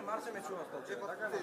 Марче ме чува столче. Така ли?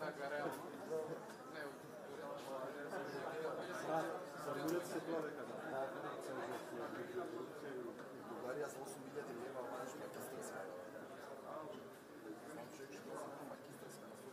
Така, реално. Сформулират се тоа дека да платат целиот Бугарија за 8.000 лева ваш магистарска. Знам човек што за магистарска на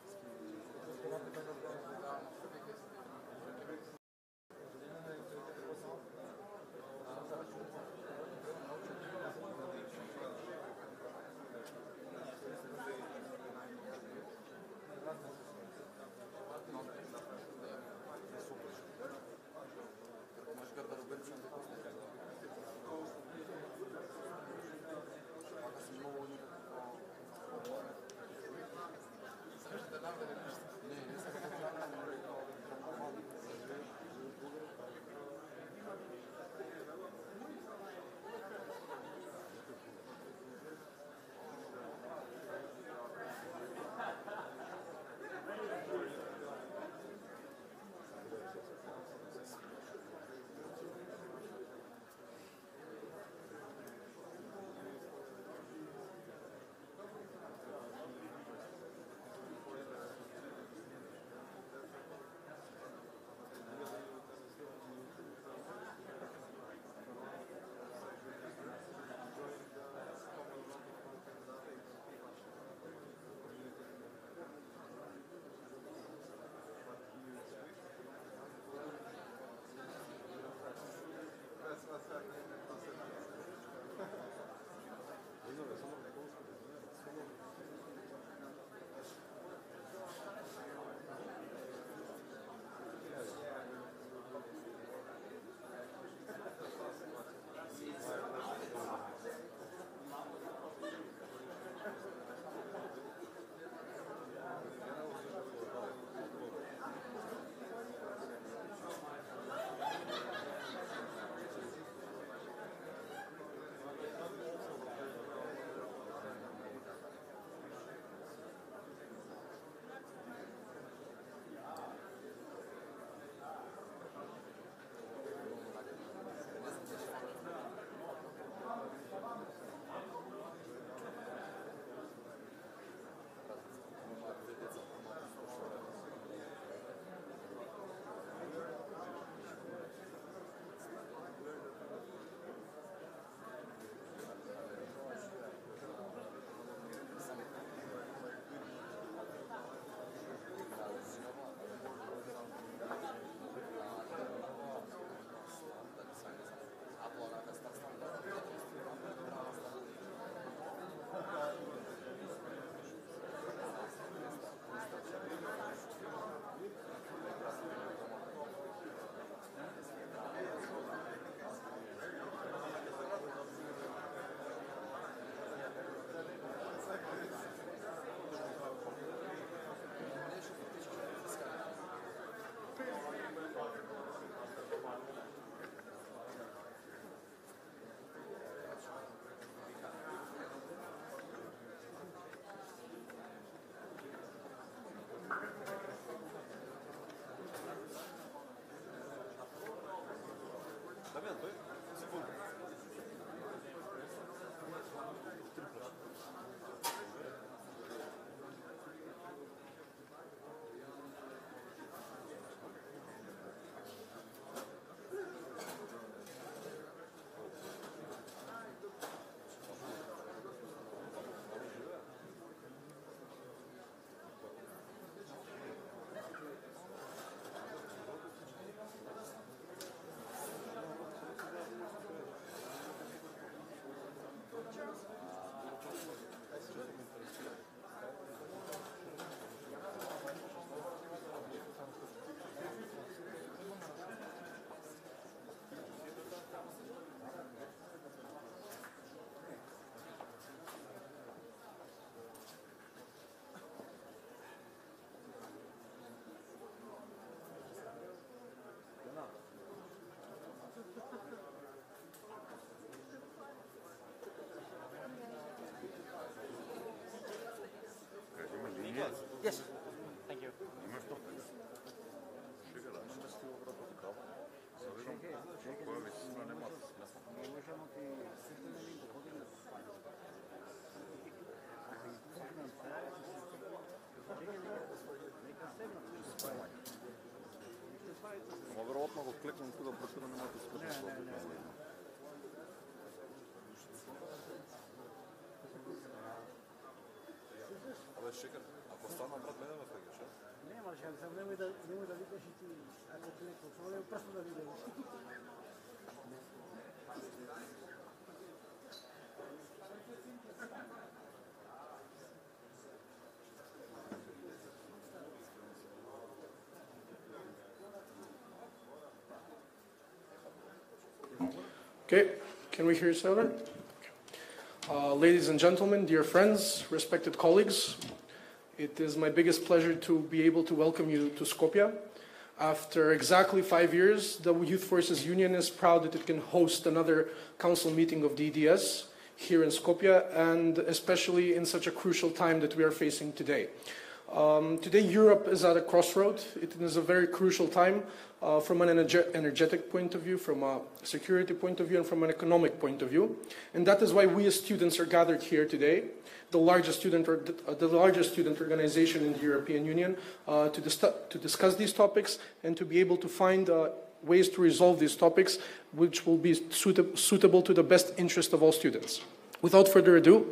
електронско да проширувањето Абе, шекар, ако стана брат, мене ме фрегаш, а? Нема шанса, немој да викаш и ти, ако ти некој, само просто да видиш. Okay, can we hear each other? Ladies and gentlemen, dear friends, respected colleagues, it is my biggest pleasure to be able to welcome you to Skopje. After exactly 5 years, the Youth Forces Union is proud that it can host another council meeting of the EDS here in Skopje, and especially in such a crucial time that we are facing today. Today, Europe is at a crossroad. It is a very crucial time from an energetic point of view, from a security point of view, and from an economic point of view. And that is why we as students are gathered here today, the largest student organization in the European Union, to discuss these topics and to be able to find ways to resolve these topics which will be suitable to the best interest of all students. Without further ado,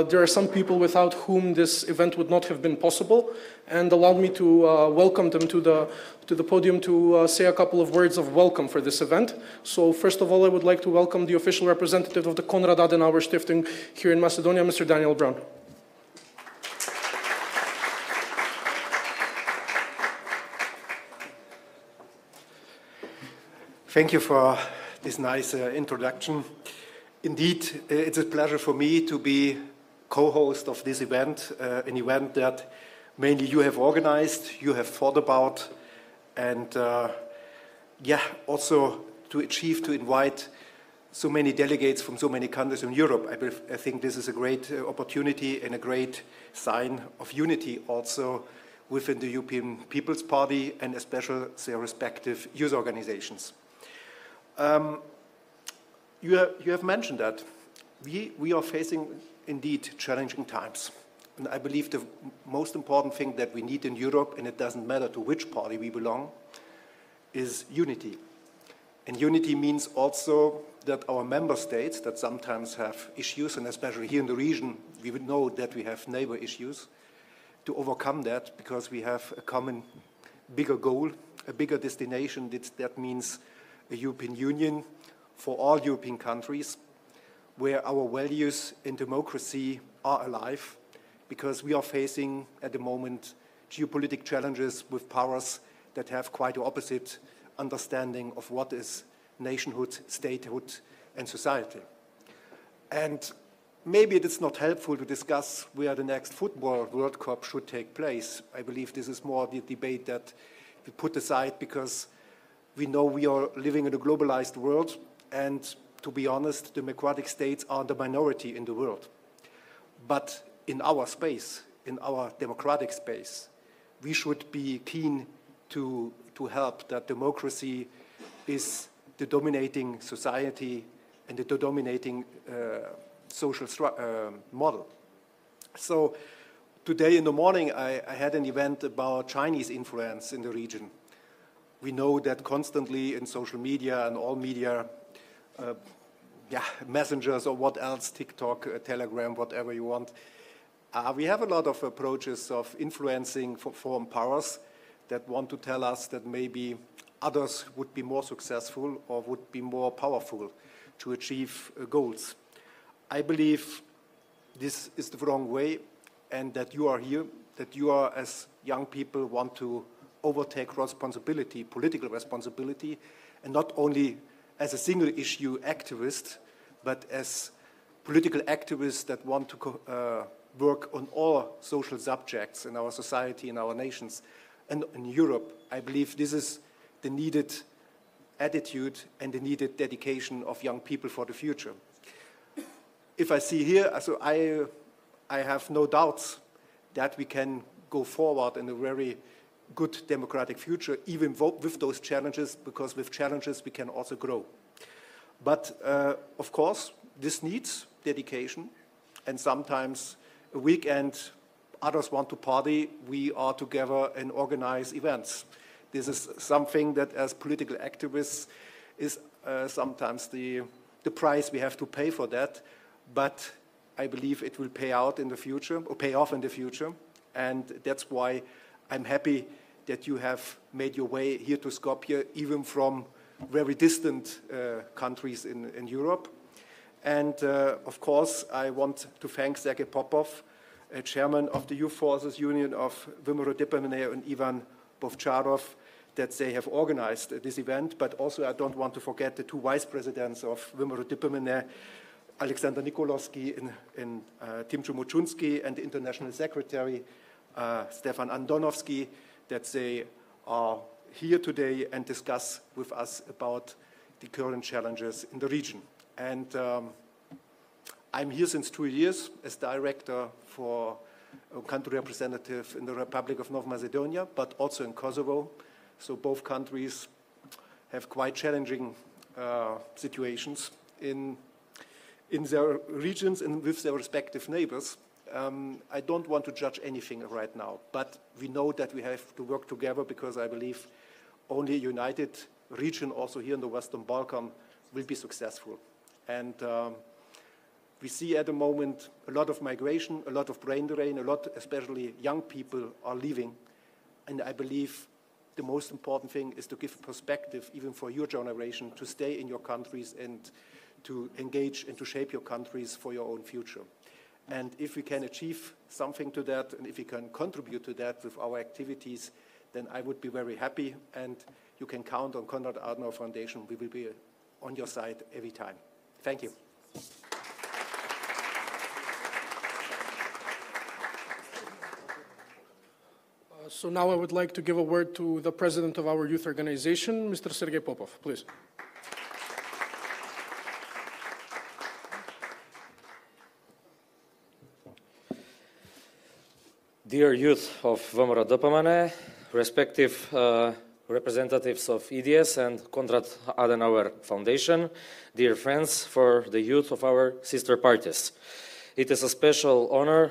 there are some people without whom this event would not have been possible, and allow me to welcome them to the podium to say a couple of words of welcome for this event. So first of all, I would like to welcome the official representative of the Konrad Adenauer Stiftung here in Macedonia, Mr. Daniel Brown. Thank you for this nice introduction. Indeed, it's a pleasure for me to be co-host of this event, an event that mainly you have organized, you have thought about, and also to invite so many delegates from so many countries in Europe. I think this is a great opportunity and a great sign of unity also within the European People's Party and especially their respective youth organizations. You have mentioned that we are facing indeed challenging times. And I believe the most important thing that we need in Europe, and it doesn't matter to which party we belong, is unity. And unity means also that our member states that sometimes have issues, and especially here in the region, we would know that we have neighbor issues, to overcome that because we have a common bigger goal, a bigger destination. That means a European Union for all European countries, where our values in democracy are alive, because we are facing at the moment geopolitical challenges with powers that have quite the opposite understanding of what is nationhood, statehood, and society. And maybe it is not helpful to discuss where the next football World Cup should take place. I believe this is more the debate that we put aside because we know we are living in a globalized world, and to be honest, democratic states are the minority in the world. But in our space, in our democratic space, we should be keen to help that democracy is the dominating society and the dominating social model. So today in the morning, I had an event about Chinese influence in the region. We know that constantly in social media and all media, messengers or what else, TikTok, Telegram, whatever you want. We have a lot of approaches of influencing foreign powers that want to tell us that maybe others would be more successful or would be more powerful to achieve goals. I believe this is the wrong way, and that you are here, that you are, as young people, want to overtake responsibility, political responsibility, and not only as a single issue activist, but as political activists that want to work on all social subjects in our society, in our nations, and in Europe. I believe this is the needed attitude and the needed dedication of young people for the future. If I see here, so I have no doubts that we can go forward in a very good democratic future, even with those challenges, because with challenges we can also grow. But of course, this needs dedication, and sometimes a weekend others want to party, we are together and organize events. This is something that as political activists is sometimes the price we have to pay for that, but I believe it will pay out in the future, or pay off in the future, and that's why I'm happy that you have made your way here to Skopje, even from very distant countries in Europe. And of course, I want to thank Sergei Popov, chairman of the Youth Forces Union of Vimero-Dipamene and Ivan Bovcharov, that they have organized this event. But also, I don't want to forget the two vice presidents of Vimero-Dipamene, Alexander Nikolovsky and Timcho Mochunsky, and the international secretary, Stefan Andonovsky, that they are here today and discuss with us about the current challenges in the region. And I'm here since 2 years as director for a country representative in the Republic of North Macedonia, but also in Kosovo. So both countries have quite challenging situations in their regions and with their respective neighbors. I don't want to judge anything right now, but we know that we have to work together, because I believe only a united region, also here in the Western Balkan, will be successful. And we see at the moment a lot of migration, a lot of brain drain, a lot, especially young people, are leaving. And I believe the most important thing is to give perspective, even for your generation, to stay in your countries and to engage and to shape your countries for your own future. And if we can achieve something to that, and if we can contribute to that with our activities, then I would be very happy. And you can count on Konrad Adenauer Foundation. We will be on your side every time. Thank you. So now I would like to give a word to the president of our youth organization, Mr. Sergei Popov, please. Dear youth of Vimero-Dipamene, respective representatives of EDS and Konrad Adenauer Foundation, dear friends for the youth of our sister parties. It is a special honor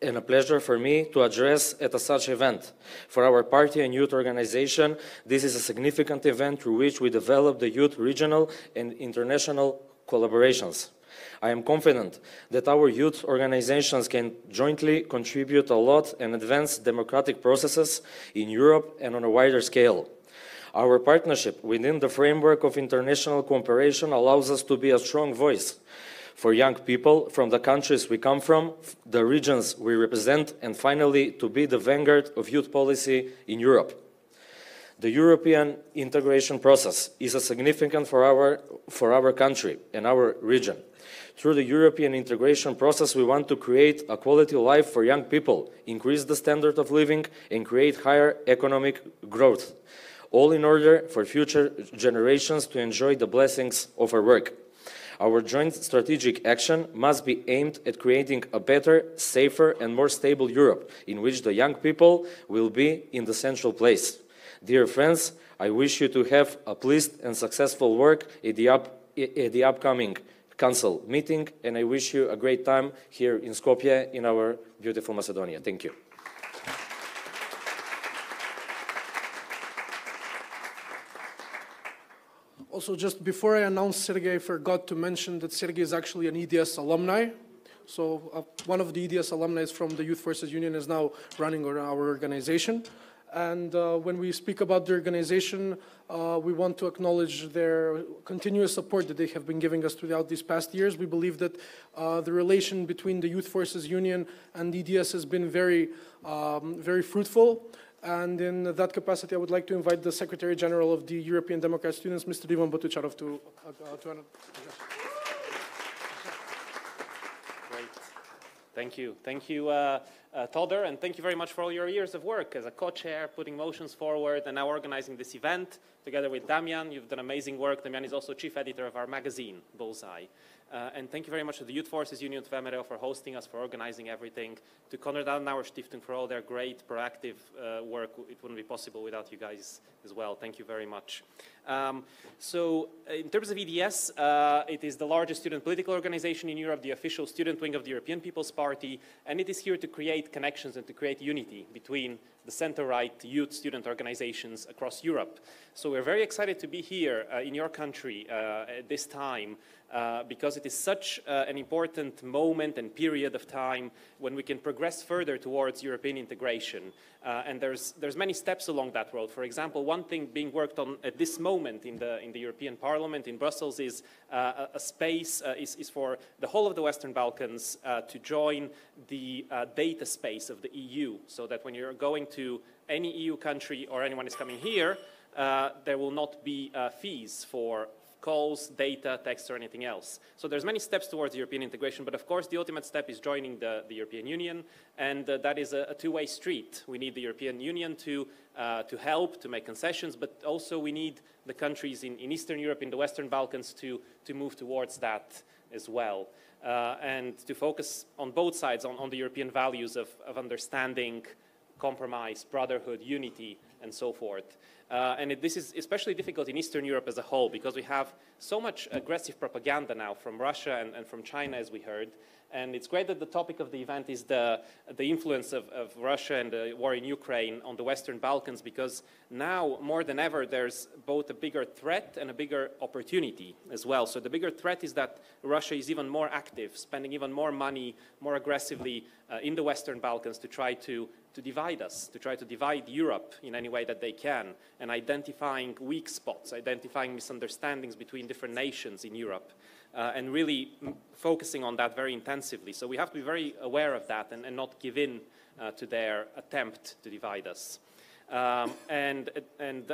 and a pleasure for me to address at such event. For our party and youth organization, this is a significant event through which we develop the youth regional and international collaborations. I am confident that our youth organizations can jointly contribute a lot and advance democratic processes in Europe and on a wider scale. Our partnership within the framework of international cooperation allows us to be a strong voice for young people from the countries we come from, the regions we represent, and finally to be the vanguard of youth policy in Europe. The European integration process is significant for our country and our region. Through the European integration process, we want to create a quality life for young people, increase the standard of living, and create higher economic growth, all in order for future generations to enjoy the blessings of our work. Our joint strategic action must be aimed at creating a better, safer, and more stable Europe, in which the young people will be in the central place. Dear friends, I wish you to have a pleased and successful work at the upcoming Council meeting, and I wish you a great time here in Skopje, in our beautiful Macedonia. Thank you. Also, just before I announce Sergei, I forgot to mention that Sergei is actually an EDS alumni. So one of the EDS alumni from the Youth Forces Union is now running our organization. And when we speak about the organization, we want to acknowledge their continuous support that they have been giving us throughout these past years. We believe that the relation between the Youth Forces Union and EDS has been very fruitful. And in that capacity, I would like to invite the Secretary General of the European Democrat Students, Mr. Ivan Batucharov, to Great. Thank you. Thank you, Todor, and thank you very much for all your years of work as a co-chair, putting motions forward, and now organizing this event together with Damian. You've done amazing work. Damian is also chief editor of our magazine, Bullseye. And thank you very much to the Youth Forces Union of VMRO for hosting us, for organizing everything, to Konrad Adenauer Stiftung for all their great proactive work. It wouldn't be possible without you guys as well. Thank you very much. So in terms of EDS, it is the largest student political organization in Europe, the official student wing of the European People's Party, and it is here to create connections and to create unity between the center-right youth student organizations across Europe. So we're very excited to be here in your country at this time because it is such an important moment and period of time when we can progress further towards European integration. And there's many steps along that road. For example, one thing being worked on at this moment in the European Parliament in Brussels is a space is for the whole of the Western Balkans to join the data space of the EU, so that when you're going to any EU country or anyone is coming here, there will not be fees for calls, data, text, or anything else. So there's many steps towards European integration, but of course the ultimate step is joining the European Union, and that is a two-way street. We need the European Union to help, to make concessions, but also we need the countries in Eastern Europe, in the Western Balkans, to move towards that as well. And to focus on both sides, on the European values of understanding, compromise, brotherhood, unity, and so forth. And this is especially difficult in Eastern Europe as a whole, because we have so much aggressive propaganda now from Russia and from China, as we heard. And it's great that the topic of the event is the influence of Russia and the war in Ukraine on the Western Balkans, because now, more than ever, there's both a bigger threat and a bigger opportunity as well. So the bigger threat is that Russia is even more active, spending even more money, more aggressively in the Western Balkans to try to divide us, to try to divide Europe in any way that they can, and identifying weak spots, identifying misunderstandings between different nations in Europe, and really focusing on that very intensively. So we have to be very aware of that and not give in to their attempt to divide us. And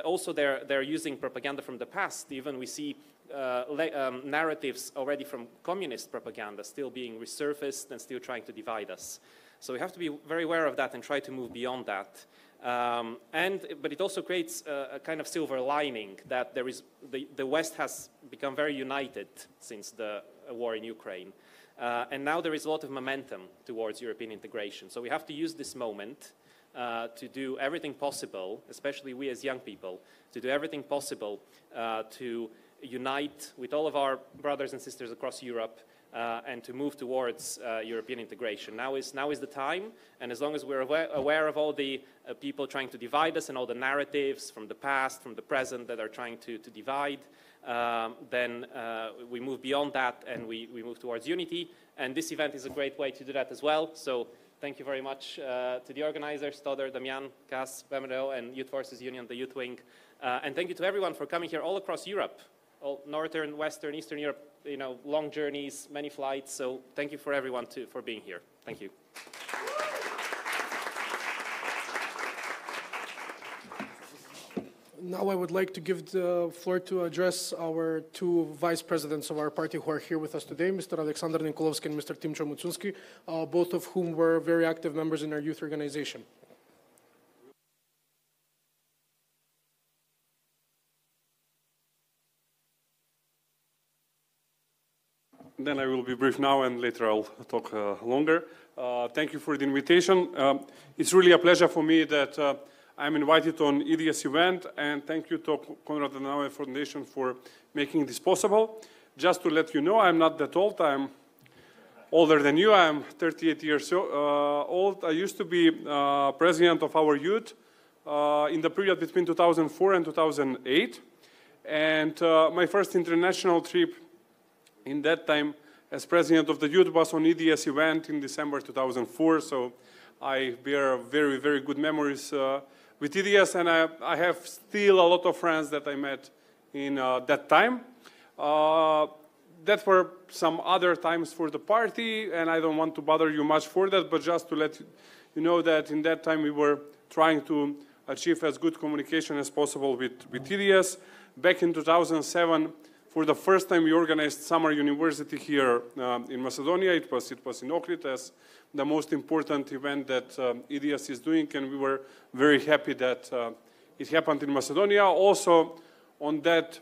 also they're using propaganda from the past. Even we see narratives already from communist propaganda still being resurfaced and still trying to divide us. So we have to be very aware of that and try to move beyond that. But it also creates a kind of silver lining that there is the West has become very united since the war in Ukraine. And now there is a lot of momentum towards European integration. So we have to use this moment to do everything possible, especially we as young people, to do everything possible to unite with all of our brothers and sisters across Europe, and to move towards European integration. Now is the time, and as long as we're aware of all the people trying to divide us and all the narratives from the past, from the present that are trying to divide, then we move beyond that and we move towards unity. And this event is a great way to do that as well. So thank you very much to the organizers, Todor, Damian, Kas, VMRO, and Youth Forces Union, the Youth Wing. And thank you to everyone for coming here all across Europe, all Northern, Western, Eastern Europe, you know, long journeys, many flights. So thank you for everyone for being here. Thank you. Now I would like to give the floor to address our two vice presidents of our party who are here with us today, Mr. Alexander Nikolovsky and Mr. Timcho Mutsunsky, both of whom were very active members in our youth organization. Then I will be brief now, and later I'll talk longer. Thank you for the invitation. It's really a pleasure for me that I'm invited on EDS event, and thank you to Konrad Adenauer Foundation for making this possible. Just to let you know, I'm not that old. I'm older than you. I'm 38 years old. I used to be president of our youth in the period between 2004 and 2008. And my first international trip in that time as president of the youth was on EDS event in December 2004. So I bear very, very good memories with EDS, and I have still a lot of friends that I met in that time. That were some other times for the party, and I don't want to bother you much for that, but just to let you know that in that time we were trying to achieve as good communication as possible with EDS. Back in 2007, for the first time we organized summer university here in Macedonia. It was in Ohrid as the most important event that EDS is doing, and we were very happy that it happened in Macedonia. Also on that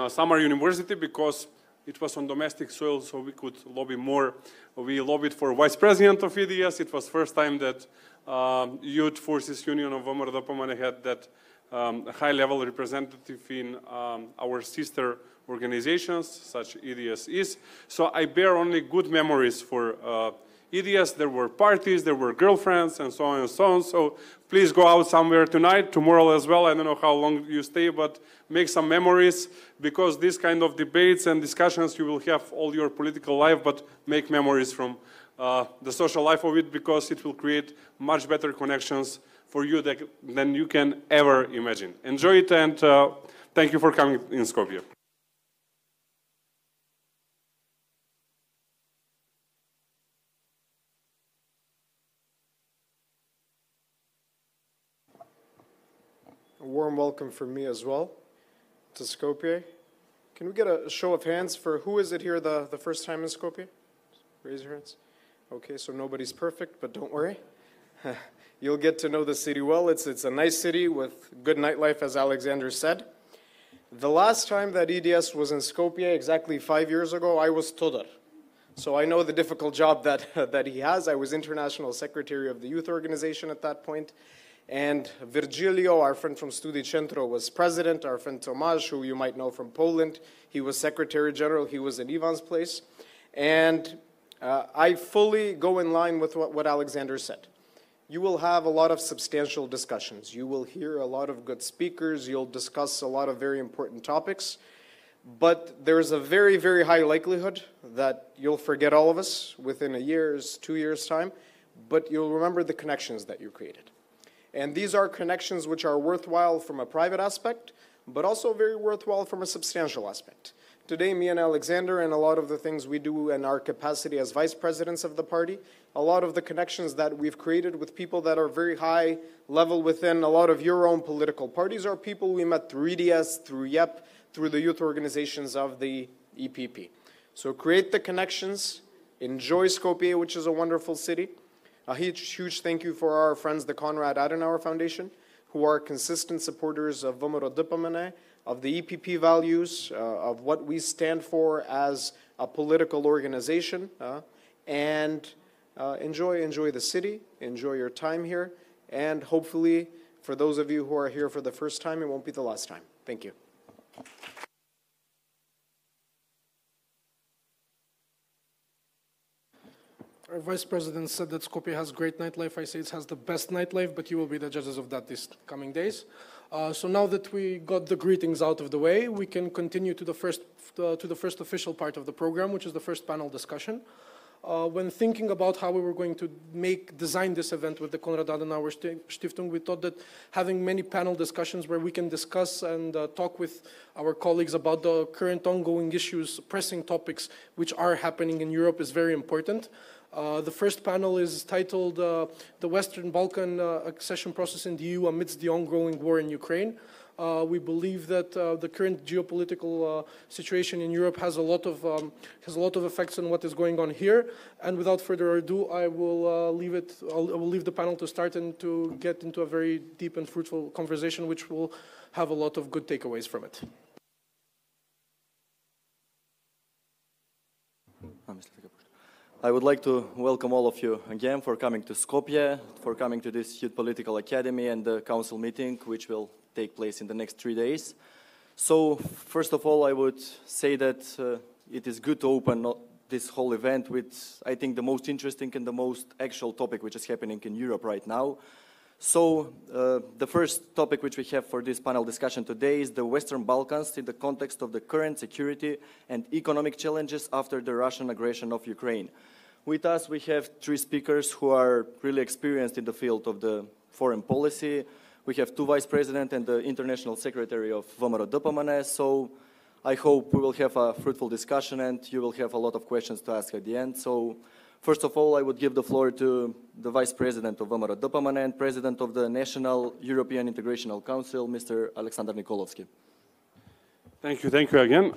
summer university, because it was on domestic soil, so we could lobby more. We lobbied for vice president of EDS. It was first time that Youth Forces Union of Vomero Dopamane had that high-level representative in our sister organizations, such EDS is. So I bear only good memories for EDS. There were parties, there were girlfriends, and so on and so on. So please go out somewhere tonight, tomorrow as well. I don't know how long you stay, but make some memories, because this kind of debates and discussions, you will have all your political life, but make memories from the social life of it, because it will create much better connections for you than you can ever imagine. Enjoy it, and thank you for coming in Skopje. A warm welcome from me as well to Skopje. Can we get a show of hands for who is it here the first time in Skopje? Raise your hands. Okay, so nobody's perfect, but don't worry. You'll get to know the city well. It's a nice city with good nightlife, as Alexander said. The last time that EDS was in Skopje, exactly 5 years ago, I was Todor. So I know the difficult job that he has. I was international secretary of the youth organization at that point. And Virgilio, our friend from Studi Centro, was president. Our friend Tomasz, who you might know from Poland, he was secretary general. He was in Ivan's place. And I fully go in line with what Alexander said. You will have a lot of substantial discussions. You will hear a lot of good speakers. You'll discuss a lot of very important topics. But there's a very, very high likelihood that you'll forget all of us within a year's, 2 years' time. But you'll remember the connections that you created. And these are connections which are worthwhile from a private aspect, but also very worthwhile from a substantial aspect. Today, me and Alexander, and a lot of the things we do in our capacity as vice presidents of the party, a lot of the connections that we've created with people that are very high level within a lot of your own political parties are people we met through EDS, through YEP, through the youth organizations of the EPP. So create the connections, enjoy Skopje, which is a wonderful city. A huge thank you for our friends, the Konrad Adenauer Foundation, who are consistent supporters of Vomero Dopamane, of the EPP values, of what we stand for as a political organization, and enjoy the city, enjoy your time here, and hopefully, for those of you who are here for the first time, it won't be the last time. Thank you. Our Vice President said that Skopje has great nightlife. I say it has the best nightlife, but you will be the judges of that these coming days. So now that we got the greetings out of the way, we can continue to the first official part of the program, which is the first panel discussion. When thinking about how we were going to design this event with the Konrad Adenauer Stiftung, we thought that having many panel discussions where we can discuss and talk with our colleagues about the current ongoing issues, pressing topics which are happening in Europe is very important. The first panel is titled The Western Balkan Accession Process in the EU Amidst the Ongoing War in Ukraine. We believe that the current geopolitical situation in Europe has a lot of effects on what is going on here. And without further ado, I will leave the panel to start and to get into a very deep and fruitful conversation, which will have a lot of good takeaways from it. I would like to welcome all of you again for coming to Skopje, for coming to this Youth Political Academy and the council meeting, which will take place in the next 3 days. So, first of all, I would say that it is good to open this whole event with, I think, the most interesting and the most actual topic which is happening in Europe right now. So, the first topic which we have for this panel discussion today is the Western Balkans in the context of the current security and economic challenges after the Russian aggression of Ukraine. With us, we have 3 speakers who are really experienced in the field of the foreign policy. We have 2 vice presidents and the international secretary of Vomero Dopamane. So, I hope we will have a fruitful discussion and you will have a lot of questions to ask at the end. So, first of all, I would give the floor to the Vice President of Vomero Dopamane and President of the National European Integrational Council, Mr. Alexander Nikolovsky. Thank you again.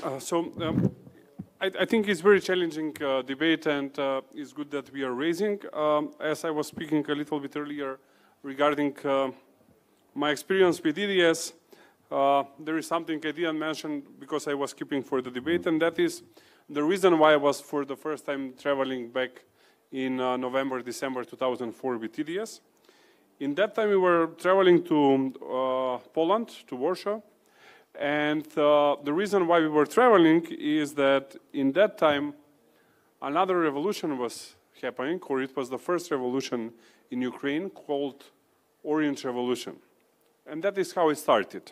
I think it's very challenging debate, and it's good that we are raising. As I was speaking a little bit earlier regarding my experience with EDS, there is something I didn't mention because I was keeping for the debate, and that is The reason why I was for the first time traveling back in November, December 2004 with TDS. In that time we were traveling to Poland, to Warsaw. And the reason why we were traveling is that in that time another revolution was happening, or it was the first revolution in Ukraine called Orange Revolution. And that is how it started.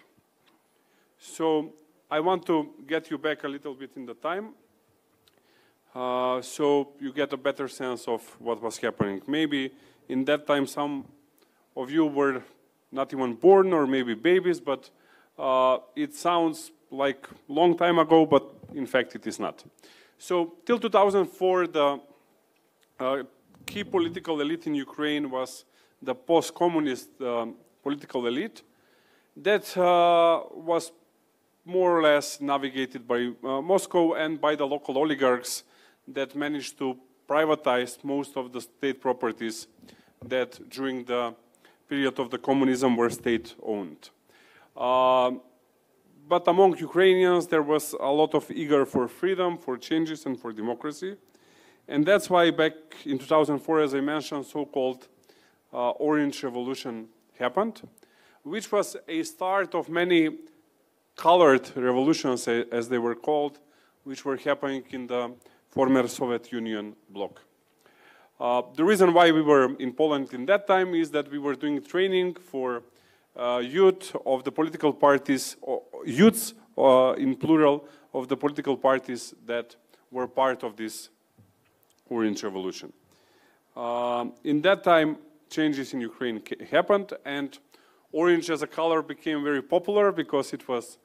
So I want to get you back a little bit in the time so you get a better sense of what was happening. Maybe in that time some of you were not even born or maybe babies, but it sounds like a long time ago, but in fact it is not. So till 2004, the key political elite in Ukraine was the post-communist political elite that was more or less navigated by Moscow and by the local oligarchs that managed to privatize most of the state properties that during the period of the communism were state-owned. But among Ukrainians, there was a lot of eager for freedom, for changes, and for democracy. And that's why back in 2004, as I mentioned, so-called Orange Revolution happened, which was a start of many colored revolutions, as they were called, which were happening in the former Soviet Union bloc. The reason why we were in Poland in that time is that we were doing training for youth of the political parties, youths in plural, of the political parties that were part of this Orange Revolution. In that time, changes in Ukraine happened, and orange as a color became very popular because it was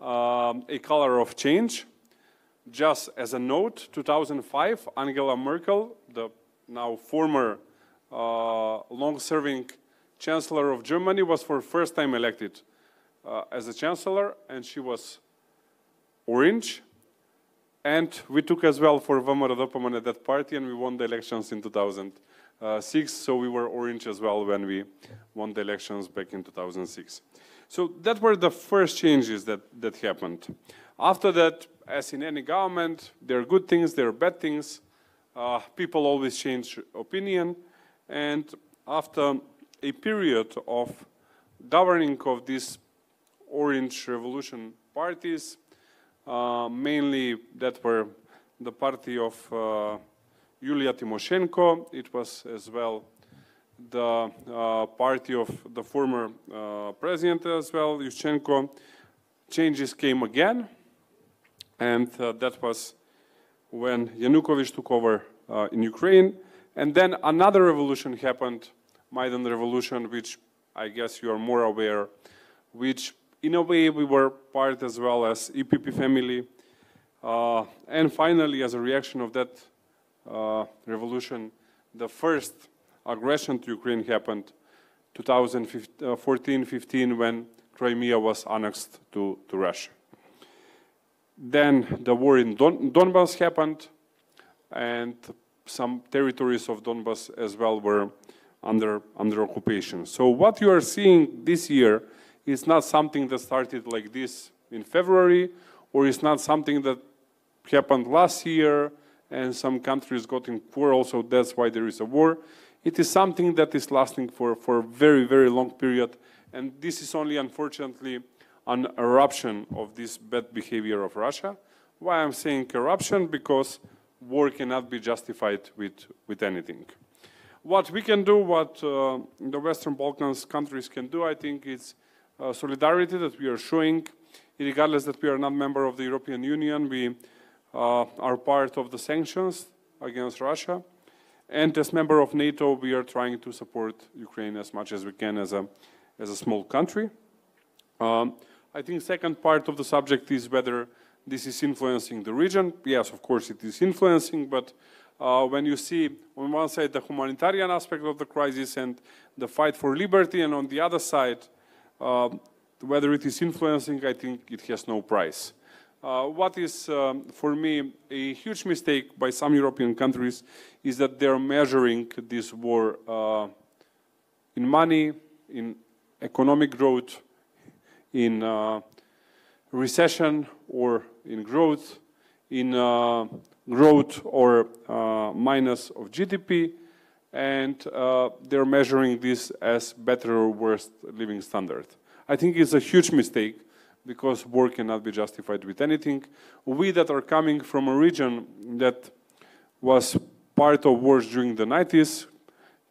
a color of change. Just as a note, 2005, Angela Merkel, the now former long-serving Chancellor of Germany, was for the first time elected as a Chancellor, and she was orange. And we took as well for Vamara Dopamane that party, and we won the elections in 2006, so we were orange as well when we won the elections back in 2006. So that were the first changes that happened. After that, as in any government, there are good things, there are bad things. People always change opinion, and after a period of governing of these Orange Revolution parties, mainly that were the party of Yulia Tymoshenko. It was as well the party of the former president as well, Yushchenko. Changes came again, and that was when Yanukovych took over in Ukraine. And then another revolution happened, Maidan Revolution, which I guess you are more aware, which in a way we were part as well as EPP family. And finally, as a reaction of that revolution, the first aggression to Ukraine happened 2014-15 when Crimea was annexed to Russia. Then the war in Donbas happened, and some territories of Donbas as well were under occupation. So what you are seeing this year is not something that started like this in February, or it's not something that happened last year and some countries got in quarrel, so that's why there is a war. It is something that is lasting for a very, very long period, and this is only, unfortunately, an eruption of this bad behavior of Russia. Why I'm saying eruption? Because war cannot be justified with anything. What we can do, what the Western Balkans countries can do, I think it's solidarity that we are showing, regardless that we are not member of the European Union. We are part of the sanctions against Russia. And as member of NATO, we are trying to support Ukraine as much as we can as a small country. I think second part of the subject is whether this is influencing the region. Yes, of course it is influencing, but when you see on one side the humanitarian aspect of the crisis and the fight for liberty, and on the other side, whether it is influencing, I think it has no price. What is, for me, a huge mistake by some European countries is that they're measuring this war in money, in economic growth, in recession or in growth, in growth or minus of GDP, and they're measuring this as better or worse living standard. I think it's a huge mistake because war cannot be justified with anything. We that are coming from a region that was part of wars during the 90s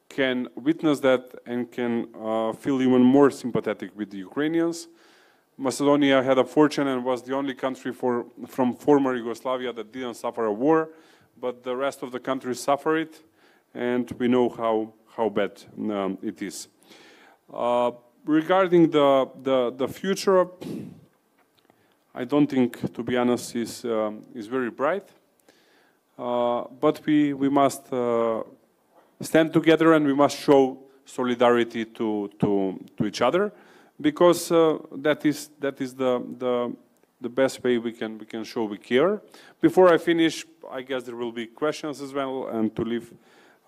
can witness that and can feel even more sympathetic with the Ukrainians. Macedonia had a fortune and was the only country from former Yugoslavia that didn't suffer a war, but the rest of the countries suffer it, and we know how bad it is. Regarding the future, I don't think, to be honest, is very bright. But we must stand together and we must show solidarity to each other, because that is the best way we can show we care. Before I finish, I guess there will be questions as well, and to leave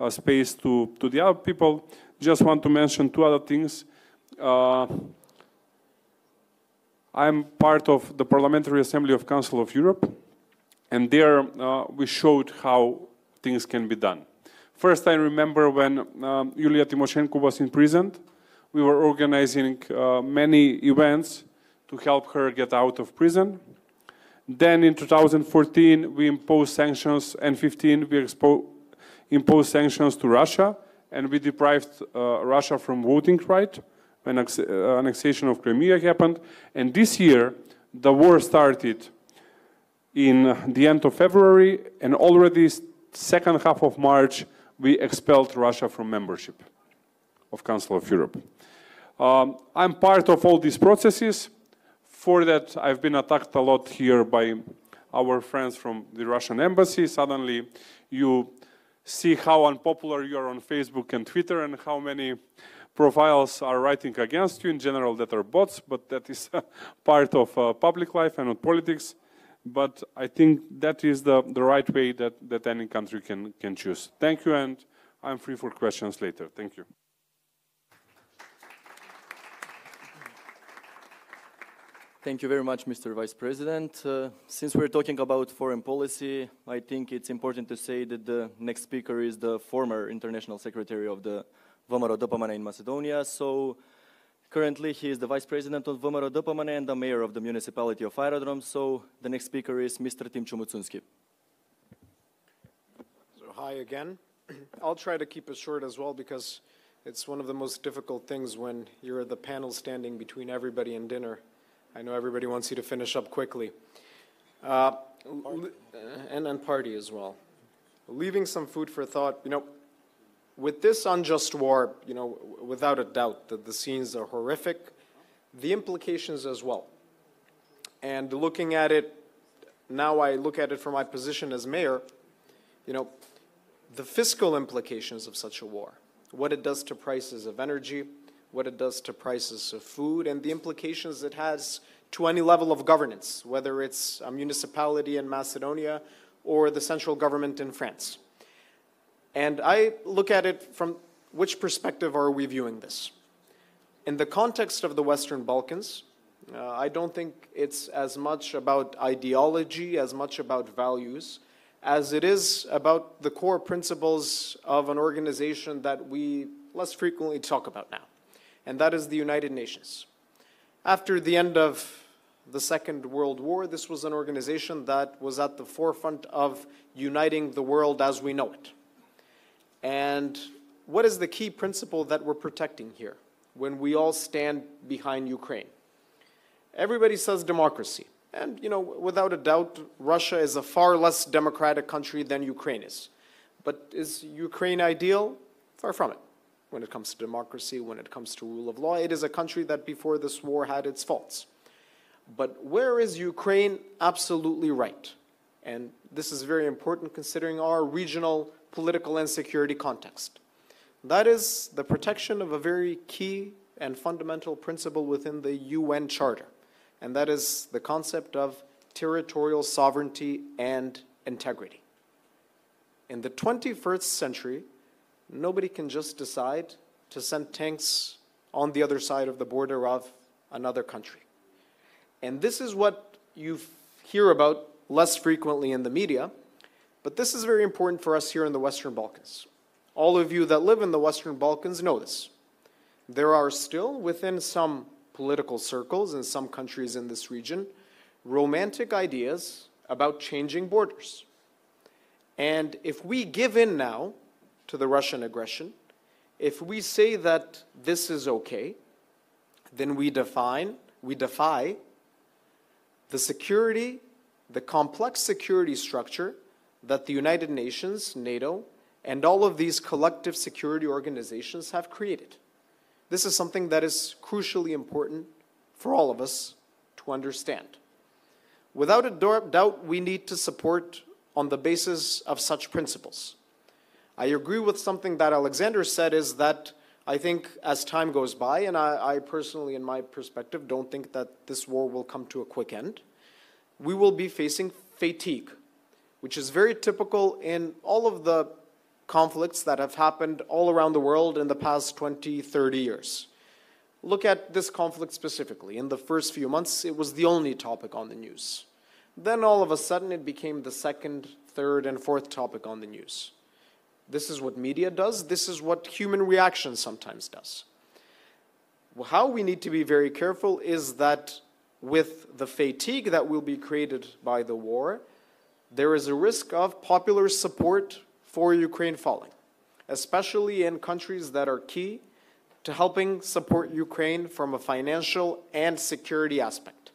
space to the other people, just want to mention two other things. I'm part of the Parliamentary Assembly of Council of Europe, and there we showed how things can be done. First, I remember when Yulia Tymoshenko was imprisoned, we were organizing many events to help her get out of prison. Then in 2014, we imposed sanctions, and 2015, we imposed sanctions to Russia, and we deprived Russia from voting right when annexation of Crimea happened. And this year, the war started in the end of February, and already second half of March, we expelled Russia from membership of Council of Europe. I'm part of all these processes. For that, I've been attacked a lot here by our friends from the Russian embassy. Suddenly, you see how unpopular you are on Facebook and Twitter, and how many profiles are writing against you. In general, that are bots, but that is part of public life and not politics. But I think that is the right way that any country can choose. Thank you, and I'm free for questions later. Thank you. Thank you very much, Mr. Vice President. Since we're talking about foreign policy, I think it's important to say that the next speaker is the former International Secretary of the VMRO Dopamane in Macedonia. So currently he is the Vice President of VMRO Dopamane and the Mayor of the Municipality of Aerodrom. So the next speaker is Mr. Timčo Mucunski. So hi again. I'll try to keep it short as well, because it's one of the most difficult things when you're at the panel standing between everybody and dinner. I know everybody wants you to finish up quickly. And party as well. Leaving some food for thought, with this unjust war, without a doubt that the scenes are horrific, the implications as well. And looking at it, now I look at it from my position as mayor, the fiscal implications of such a war, what it does to prices of energy, what it does to prices of food, and the implications it has to any level of governance, whether it's a municipality in Macedonia or the central government in France. And I look at it from which perspective are we viewing this? In the context of the Western Balkans, I don't think it's as much about ideology, as much about values, as it is about the core principles of an organization that we less frequently talk about now. And that is the United Nations. After the end of the Second World War, this was an organization that was at the forefront of uniting the world as we know it. And what is the key principle that we're protecting here when we all stand behind Ukraine? Everybody says democracy. And, without a doubt, Russia is a far less democratic country than Ukraine is. But is Ukraine ideal? Far from it. When it comes to democracy, when it comes to rule of law, it is a country that before this war had its faults. But where is Ukraine absolutely right? And this is very important considering our regional political and security context. That is the protection of a very key and fundamental principle within the UN Charter. And that is the concept of territorial sovereignty and integrity. In the 21st century, nobody can just decide to send tanks on the other side of the border of another country. And this is what you hear about less frequently in the media, but this is very important for us here in the Western Balkans. All of you that live in the Western Balkans know this. There are still, within some political circles in some countries in this region, romantic ideas about changing borders. And if we give in now to the Russian aggression, if we say that this is okay, then we defy the security, the complex security structure that the United Nations, NATO, and all of these collective security organizations have created. This is something that is crucially important for all of us to understand. Without a doubt, we need to support on the basis of such principles. I agree with something that Alexander said, is that I think as time goes by, and I personally, in my perspective, don't think that this war will come to a quick end, we will be facing fatigue, which is very typical in all of the conflicts that have happened all around the world in the past 20, 30 years. Look at this conflict specifically. In the first few months, it was the only topic on the news. Then all of a sudden, it became the second, third, and fourth topic on the news. This is what media does. This is what human reaction sometimes does. How we need to be very careful is that with the fatigue that will be created by the war, there is a risk of popular support for Ukraine falling, especially in countries that are key to helping support Ukraine from a financial and security aspect.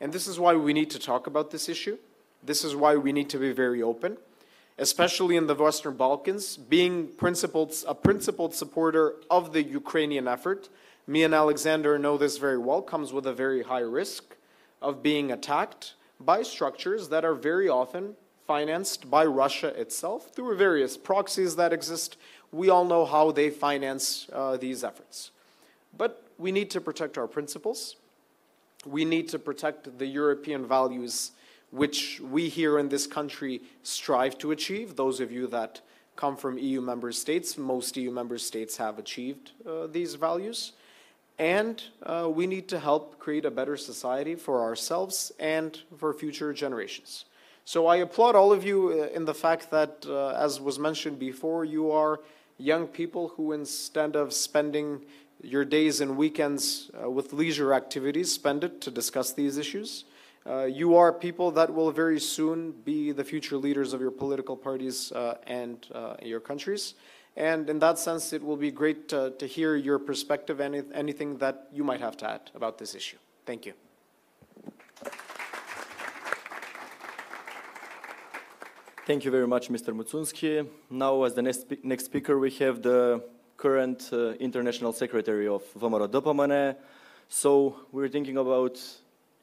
And this is why we need to talk about this issue. This is why we need to be very open, especially in the Western Balkans, being a principled supporter of the Ukrainian effort. Me and Alexander know this very well, comes with a very high risk of being attacked by structures that are very often financed by Russia itself through various proxies that exist. We all know how they finance these efforts. But we need to protect our principles. We need to protect the European values which we here in this country strive to achieve. Those of you that come from EU member states, most EU member states have achieved these values. And we need to help create a better society for ourselves and for future generations. So I applaud all of you in the fact that, as was mentioned before, you are young people who, instead of spending your days and weekends with leisure activities, spend it to discuss these issues. You are people that will very soon be the future leaders of your political parties and your countries. And in that sense, it will be great to hear your perspective and anything that you might have to add about this issue. Thank you. Thank you very much, Mr. Mutsunski. Now, as the next speaker, we have the current International Secretary of Vămăra Dăpămâne. So we're thinking about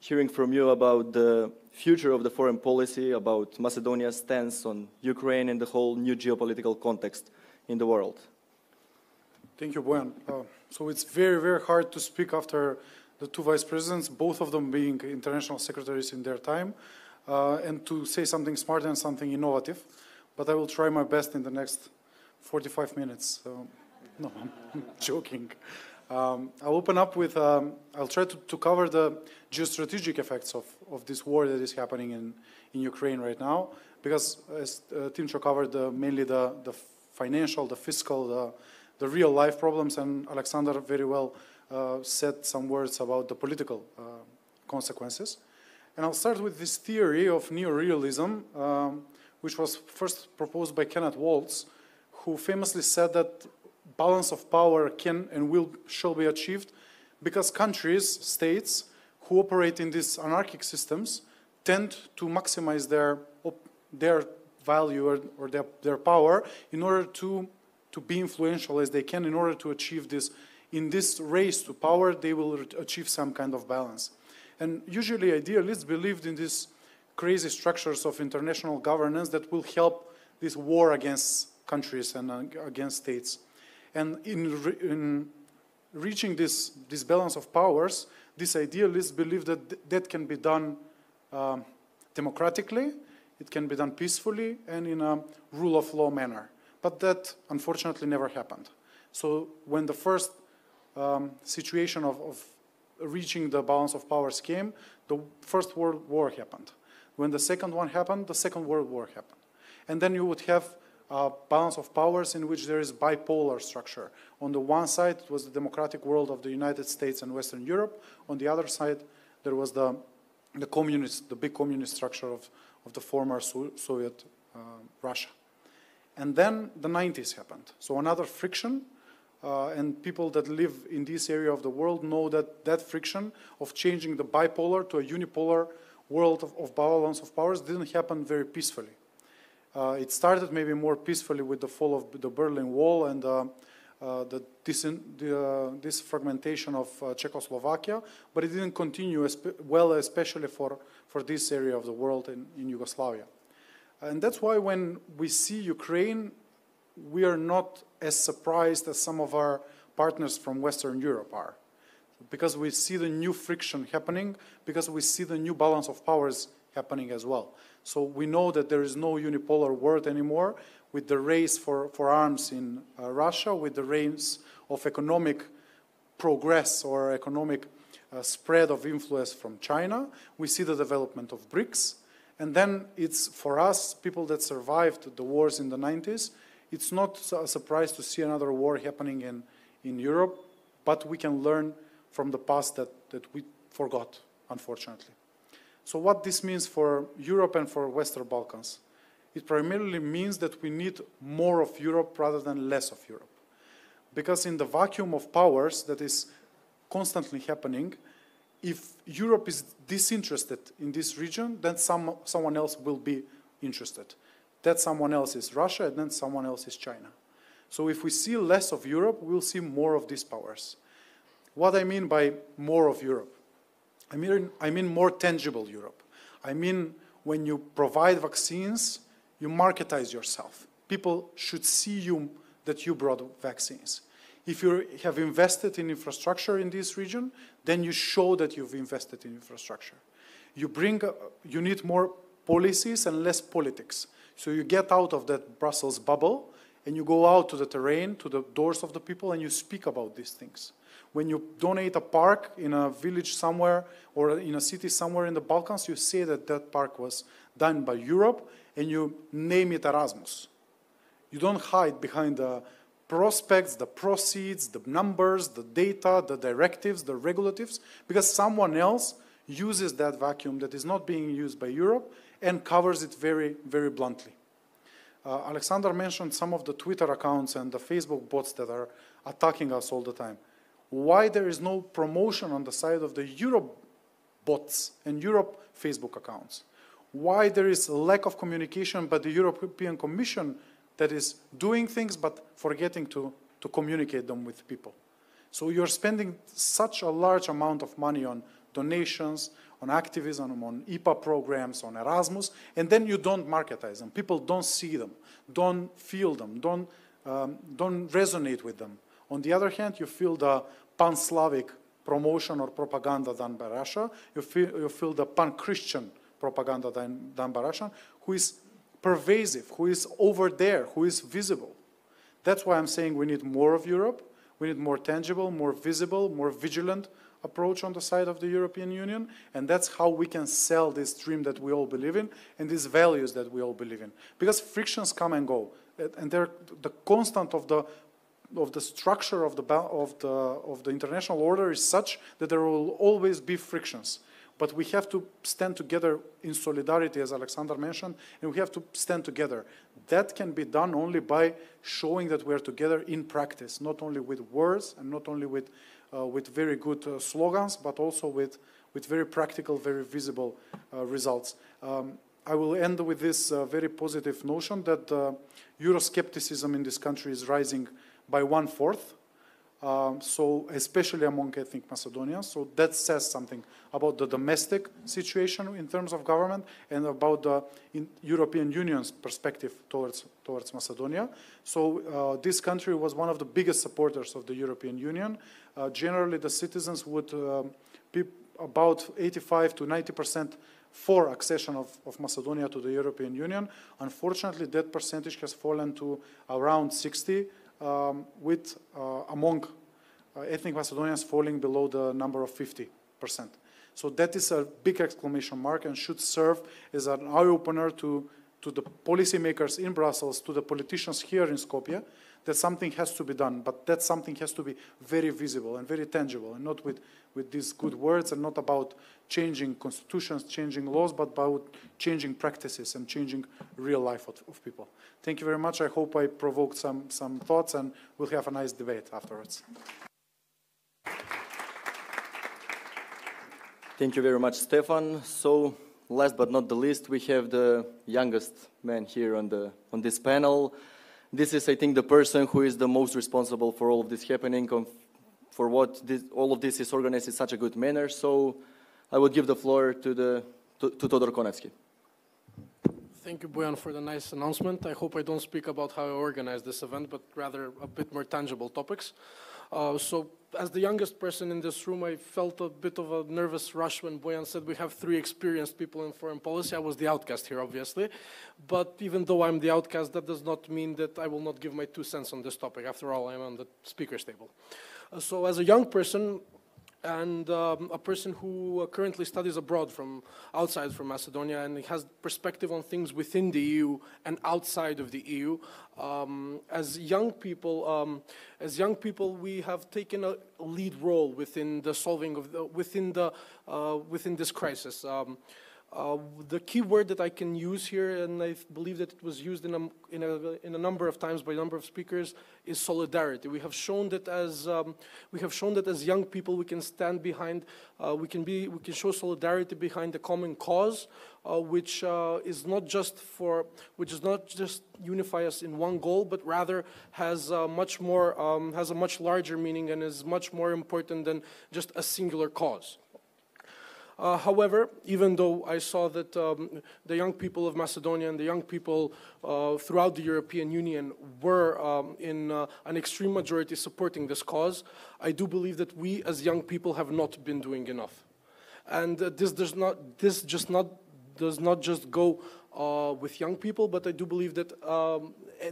hearing from you about the future of the foreign policy, about Macedonia's stance on Ukraine and the whole new geopolitical context in the world. Thank you, Bojan. So it's very, very hard to speak after the two vice presidents, both of them being international secretaries in their time, and to say something smart and something innovative. But I will try my best in the next 45 minutes. No, I'm joking. I'll open up with, I'll try to cover the geostrategic effects of this war that is happening in Ukraine right now, because as Timcho covered mainly the financial, the fiscal, the real life problems, and Alexander very well said some words about the political consequences. And I'll start with this theory of neorealism, which was first proposed by Kenneth Waltz, who famously said that balance of power can and shall be achieved because countries, states, who operate in these anarchic systems tend to maximize their value or their power in order to be influential as they can. In order to achieve this, in this race to power, they will achieve some kind of balance. And usually idealists believed in these crazy structures of international governance that will help this war against countries and against states. And in reaching this balance of powers, these idealists believe that that can be done democratically, it can be done peacefully, and in a rule of law manner. But that, unfortunately, never happened. So when the first situation of reaching the balance of powers came, the First World War happened. When the second one happened, the Second World War happened. And then you would have a balance of powers in which there is bipolar structure. On the one side, it was the democratic world of the United States and Western Europe. On the other side, there was the communist, the big communist structure of the former Soviet Russia. And then the 90s happened. So another friction, and people that live in this area of the world know that that friction of changing the bipolar to a unipolar world of balance of powers didn't happen very peacefully. It started maybe more peacefully with the fall of the Berlin Wall and this fragmentation of Czechoslovakia, but it didn't continue well, especially for this area of the world in Yugoslavia. And that's why when we see Ukraine, we are not as surprised as some of our partners from Western Europe are. Because we see the new friction happening, because we see the new balance of powers happening as well. So we know that there is no unipolar world anymore, with the race for arms in Russia, with the race of economic progress or economic spread of influence from China. We see the development of BRICS. And then it's, for us, people that survived the wars in the 90s, it's not a surprise to see another war happening in Europe, but we can learn from the past that we forgot, unfortunately. So what this means for Europe and for Western Balkans? It primarily means that we need more of Europe rather than less of Europe. Because in the vacuum of powers that is constantly happening, if Europe is disinterested in this region, then someone else will be interested. That someone else is Russia, and then someone else is China. So if we see less of Europe, we'll see more of these powers. What I mean by more of Europe? I mean more tangible Europe. I mean when you provide vaccines, you marketize yourself. People should see you that you brought vaccines. If you have invested in infrastructure in this region, then you show that you've invested in infrastructure. You need more policies and less politics. So you get out of that Brussels bubble and you go out to the terrain, to the doors of the people, and you speak about these things. When you donate a park in a village somewhere or in a city somewhere in the Balkans, you say that that park was done by Europe and you name it Erasmus. You don't hide behind the prospects, the proceeds, the numbers, the data, the directives, the regulatives, because someone else uses that vacuum that is not being used by Europe and covers it very, very bluntly. Alexander mentioned some of the Twitter accounts and the Facebook bots that are attacking us all the time. Why there is no promotion on the side of the Europe bots and Europe Facebook accounts? Why there is a lack of communication by the European Commission that is doing things but forgetting to communicate them with people? So you're spending such a large amount of money on donations, on activism, on IPA programs, on Erasmus, and then you don't marketize them. People don't see them, don't feel them, don't resonate with them. On the other hand, you feel the pan-Slavic promotion or propaganda done by Russia. You feel the pan-Christian propaganda done by Russia, who is pervasive, who is over there, who is visible. That's why I'm saying we need more of Europe. We need more tangible, more visible, more vigilant approach on the side of the European Union, and that's how we can sell this dream that we all believe in and these values that we all believe in. Because frictions come and go, and they're the constant of the structure of the international order is such that there will always be frictions. But we have to stand together in solidarity, as Alexander mentioned, and we have to stand together. That can be done only by showing that we are together in practice, not only with words and not only with very good slogans, but also with very practical, very visible results. I will end with this very positive notion that Euroscepticism in this country is rising by 1/4. So especially among ethnic Macedonians. So that says something about the domestic situation in terms of government and about the European Union's perspective towards Macedonia. So this country was one of the biggest supporters of the European Union. Generally, the citizens would be about 85 to 90% for accession of Macedonia to the European Union. Unfortunately, that percentage has fallen to around 60%. Among ethnic Macedonians falling below the number of 50%. So that is a big exclamation mark and should serve as an eye-opener to the policymakers in Brussels, to the politicians here in Skopje, that something has to be done, but that something has to be very visible and very tangible, and not with these good words, and not about changing constitutions, changing laws, but about changing practices and changing real life of people. Thank you very much. I hope I provoked some thoughts, and we'll have a nice debate afterwards. Thank you very much, Stefan. So, last but not the least, we have the youngest man here on this panel. This is, I think, the person who is the most responsible for all of this happening, for what all of this is organized in such a good manner. So, I would give the floor to Todor Konevsky. Thank you, Bojan, for the nice announcement. I hope I don't speak about how I organized this event, but rather a bit more tangible topics. So, as the youngest person in this room, I felt a bit of a nervous rush when Bojan said we have 3 experienced people in foreign policy. I was the outcast here, obviously. But even though I'm the outcast, that does not mean that I will not give my 2 cents on this topic. After all, I'm on the speaker's table. So as a young person, and a person who currently studies abroad from outside from Macedonia and has perspective on things within the EU and outside of the EU. As young people, we have taken a lead role within the solving of within this crisis. The key word that I can use here, and I believe that it was used in a number of times by a number of speakers, is solidarity. We have shown that as young people we can stand behind, we can show solidarity behind a common cause, which does not just unify us in one goal, but rather has a much larger meaning and is much more important than just a singular cause. However, even though I saw that the young people of Macedonia and the young people throughout the European Union were in an extreme majority supporting this cause, I do believe that we as young people have not been doing enough. And this does not just go with young people, but I do believe that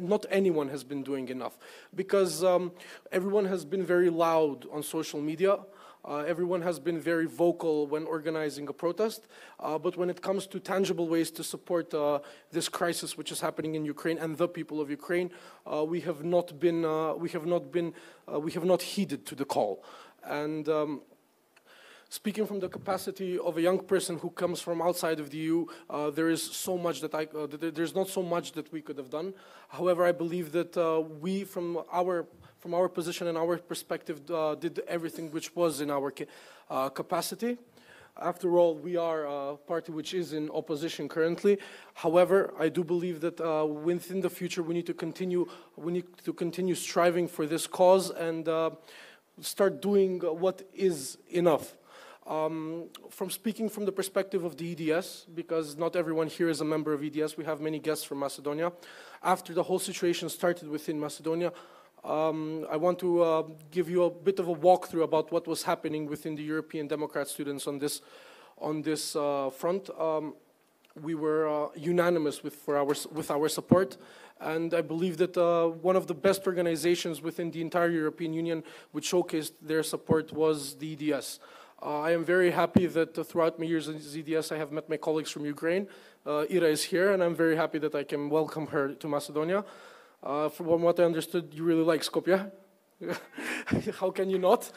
not anyone has been doing enough, because everyone has been very loud on social media. Everyone has been very vocal when organizing a protest, but when it comes to tangible ways to support this crisis which is happening in Ukraine and the people of Ukraine, we have not heeded to the call. And speaking from the capacity of a young person who comes from outside of the EU, there is so much that there's not so much that we could have done. However, I believe that we, from our position and our perspective, did everything which was in our capacity. After all, we are a party which is in opposition currently. However, I do believe that within the future we need to continue striving for this cause and start doing what is enough. From speaking from the perspective of the EDS, because not everyone here is a member of EDS, we have many guests from Macedonia. After the whole situation started within Macedonia, I want to give you a bit of a walkthrough about what was happening within the European Democrat students on this front. We were unanimous with our support, and I believe that one of the best organizations within the entire European Union which showcased their support was the EDS. I am very happy that throughout my years in EDS I have met my colleagues from Ukraine. Ira is here, and I'm very happy that I can welcome her to Macedonia. From what I understood, you really like Skopje. How can you not?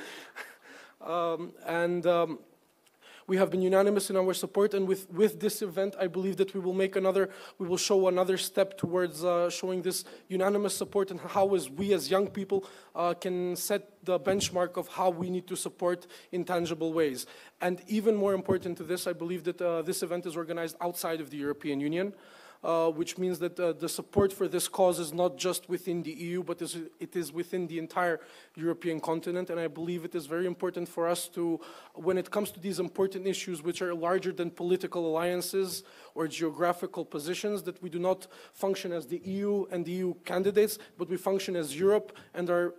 We have been unanimous in our support, and with this event, I believe that we will show another step towards showing this unanimous support and how we as young people can set the benchmark of how we need to support in tangible ways. And even more important to this, I believe that this event is organized outside of the European Union. Which means that the support for this cause is not just within the EU, but it is within the entire European continent. And I believe it is very important for us to, when it comes to these important issues which are larger than political alliances or geographical positions, that we do not function as the EU and the EU candidates, but we function as Europe and are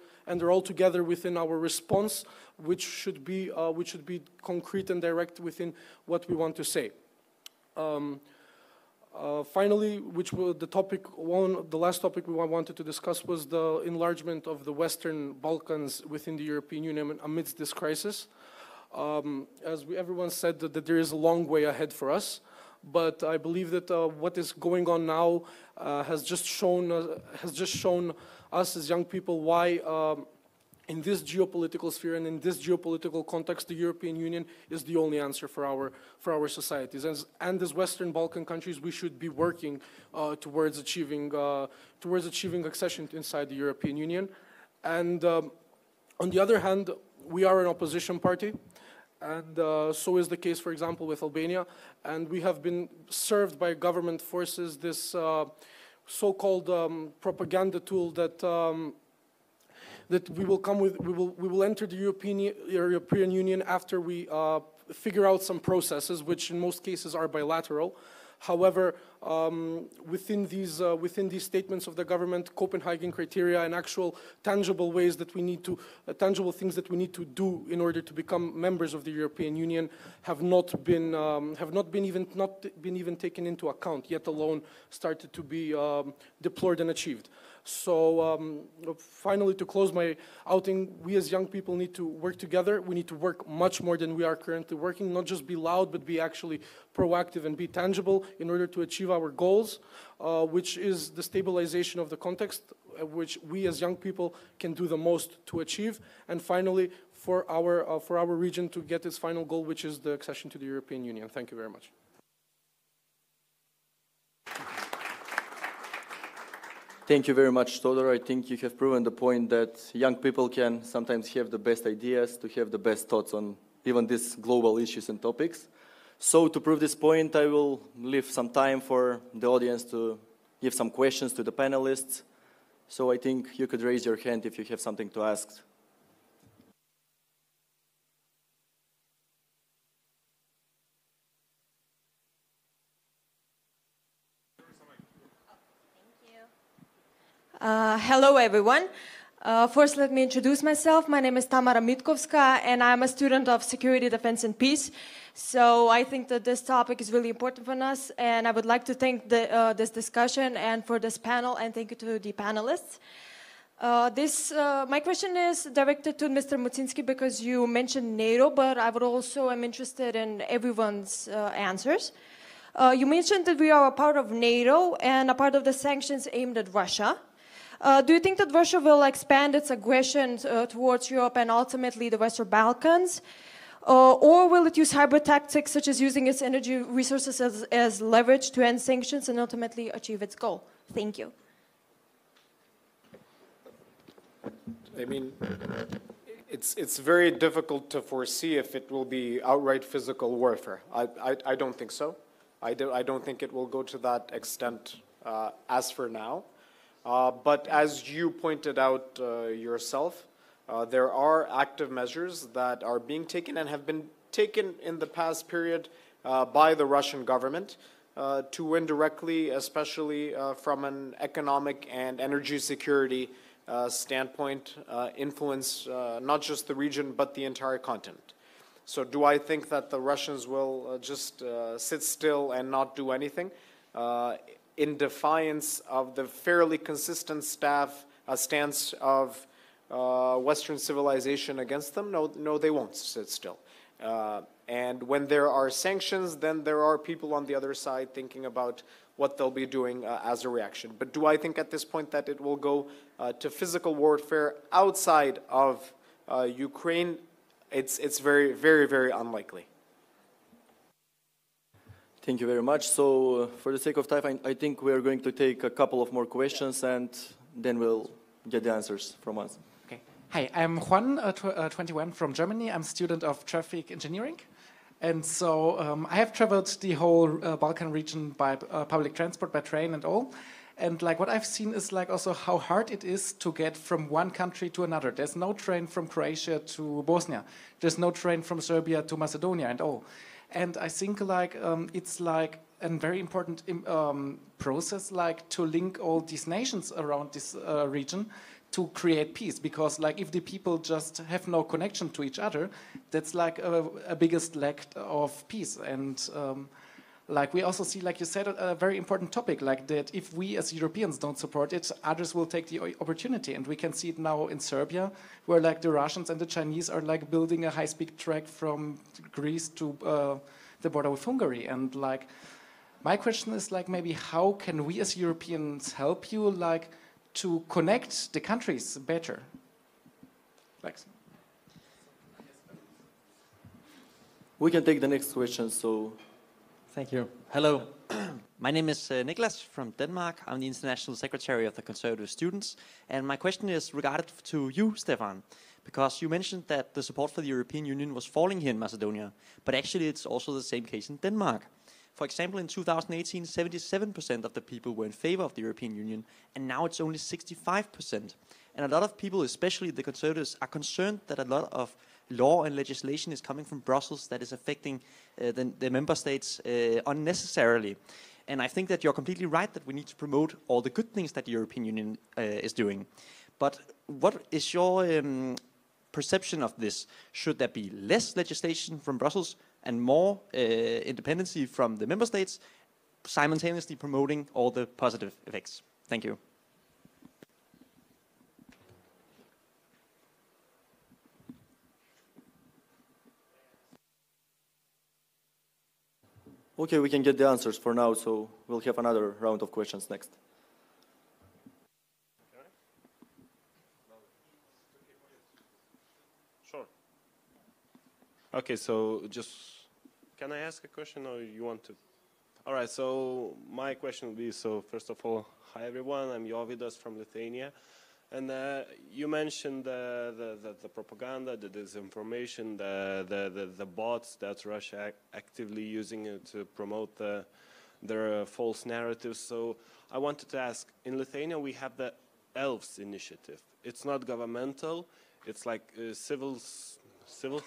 all together within our response, which should be concrete and direct within what we want to say. Finally, the last topic we wanted to discuss was the enlargement of the Western Balkans within the European Union amidst this crisis. Everyone said that there is a long way ahead for us. But I believe that what is going on now has just shown us as young people why in this geopolitical sphere and in this geopolitical context, the European Union is the only answer for our societies. And as Western Balkan countries, we should be working towards achieving accession inside the European Union. And on the other hand, we are an opposition party. And so is the case, for example, with Albania. And we have been served by government forces this so-called propaganda tool that we will enter the European Union after we figure out some processes, which in most cases are bilateral. However, within these statements of the government, Copenhagen criteria and actual tangible ways that we need to, tangible things that we need to do in order to become members of the European Union have not been even taken into account, yet alone started to be deplored and achieved. So finally, to close my outing, we as young people need to work together. We need to work much more than we are currently working, not just be loud, but be actually proactive and be tangible in order to achieve our goals, which is the stabilization of the context, which we as young people can do the most to achieve. And finally, for our region to get its final goal, which is the accession to the European Union. Thank you very much. Thank you very much, Todor. I think you have proven the point that young people can sometimes have the best ideas, to have the best thoughts on even these global issues and topics. So to prove this point, I will leave some time for the audience to give some questions to the panelists. So I think you could raise your hand if you have something to ask. Hello, everyone. First, let me introduce myself. My name is Tamara Mitkovska, and I'm a student of Security, Defense, and Peace. So I think that this topic is really important for us, and I would like to thank this discussion and for this panel, and thank you to the panelists. My question is directed to Mr. Mucinski because you mentioned NATO, but I would also am interested in everyone's answers. You mentioned that we are a part of NATO and a part of the sanctions aimed at Russia. Do you think that Russia will expand its aggression towards Europe and ultimately the Western Balkans? Or will it use hybrid tactics such as using its energy resources as leverage to end sanctions and ultimately achieve its goal? Thank you. I mean, it's very difficult to foresee if it will be outright physical warfare. I don't think so. I don't think it will go to that extent as for now. But as you pointed out yourself, there are active measures that are being taken and have been taken in the past period by the Russian government to indirectly, especially from an economic and energy security standpoint, influence not just the region but the entire continent. So do I think that the Russians will just sit still and not do anything? In defiance of the fairly consistent stance of Western civilization against them? No, they won't sit still. And when there are sanctions, then there are people on the other side thinking about what they'll be doing as a reaction. But do I think at this point that it will go to physical warfare outside of Ukraine? It's very, very, very unlikely. Thank you very much. So for the sake of time, I think we are going to take a couple of more questions and then we'll get the answers from us. Okay. Hi, I'm Juan, 21 from Germany. I'm a student of traffic engineering. And so I have traveled the whole Balkan region by public transport, by train and all. And like what I've seen is like also how hard it is to get from one country to another. There's no train from Croatia to Bosnia. There's no train from Serbia to Macedonia and all. And I think like it's like a very important process like to link all these nations around this region to create peace. Because like if the people just have no connection to each other, that's like a biggest lack of peace. And like we also see, like you said, a very important topic, like that if we as Europeans don't support it, others will take the opportunity. And we can see it now in Serbia, where like the Russians and the Chinese are like building a high-speed track from Greece to the border with Hungary. And like, my question is like, maybe how can we as Europeans help you like to connect the countries better? Like, we can take the next question, so. Thank you. Hello. My name is Niklas from Denmark. I'm the International Secretary of the Conservative Students. And my question is regarded to you, Stefan, because you mentioned that the support for the European Union was falling here in Macedonia, but actually it's also the same case in Denmark. For example, in 2018, 77% of the people were in favor of the European Union, and now it's only 65%. And a lot of people, especially the Conservatives, are concerned that a lot of law and legislation is coming from Brussels that is affecting the member states unnecessarily. And I think that you're completely right that we need to promote all the good things that the European Union is doing. But what is your perception of this? Should there be less legislation from Brussels and more independency from the member states, simultaneously promoting all the positive effects? Thank you. Okay, we can get the answers for now, so we'll have another round of questions next. Sure. Okay, so just, can I ask a question or you want to? All right, so my question will be, so first of all, hi everyone, I'm Jovidas from Lithuania. And you mentioned the propaganda, the disinformation, the bots that Russia actively using to promote their false narratives. So I wanted to ask, in Lithuania we have the ELFS initiative. It's not governmental, it's like a civil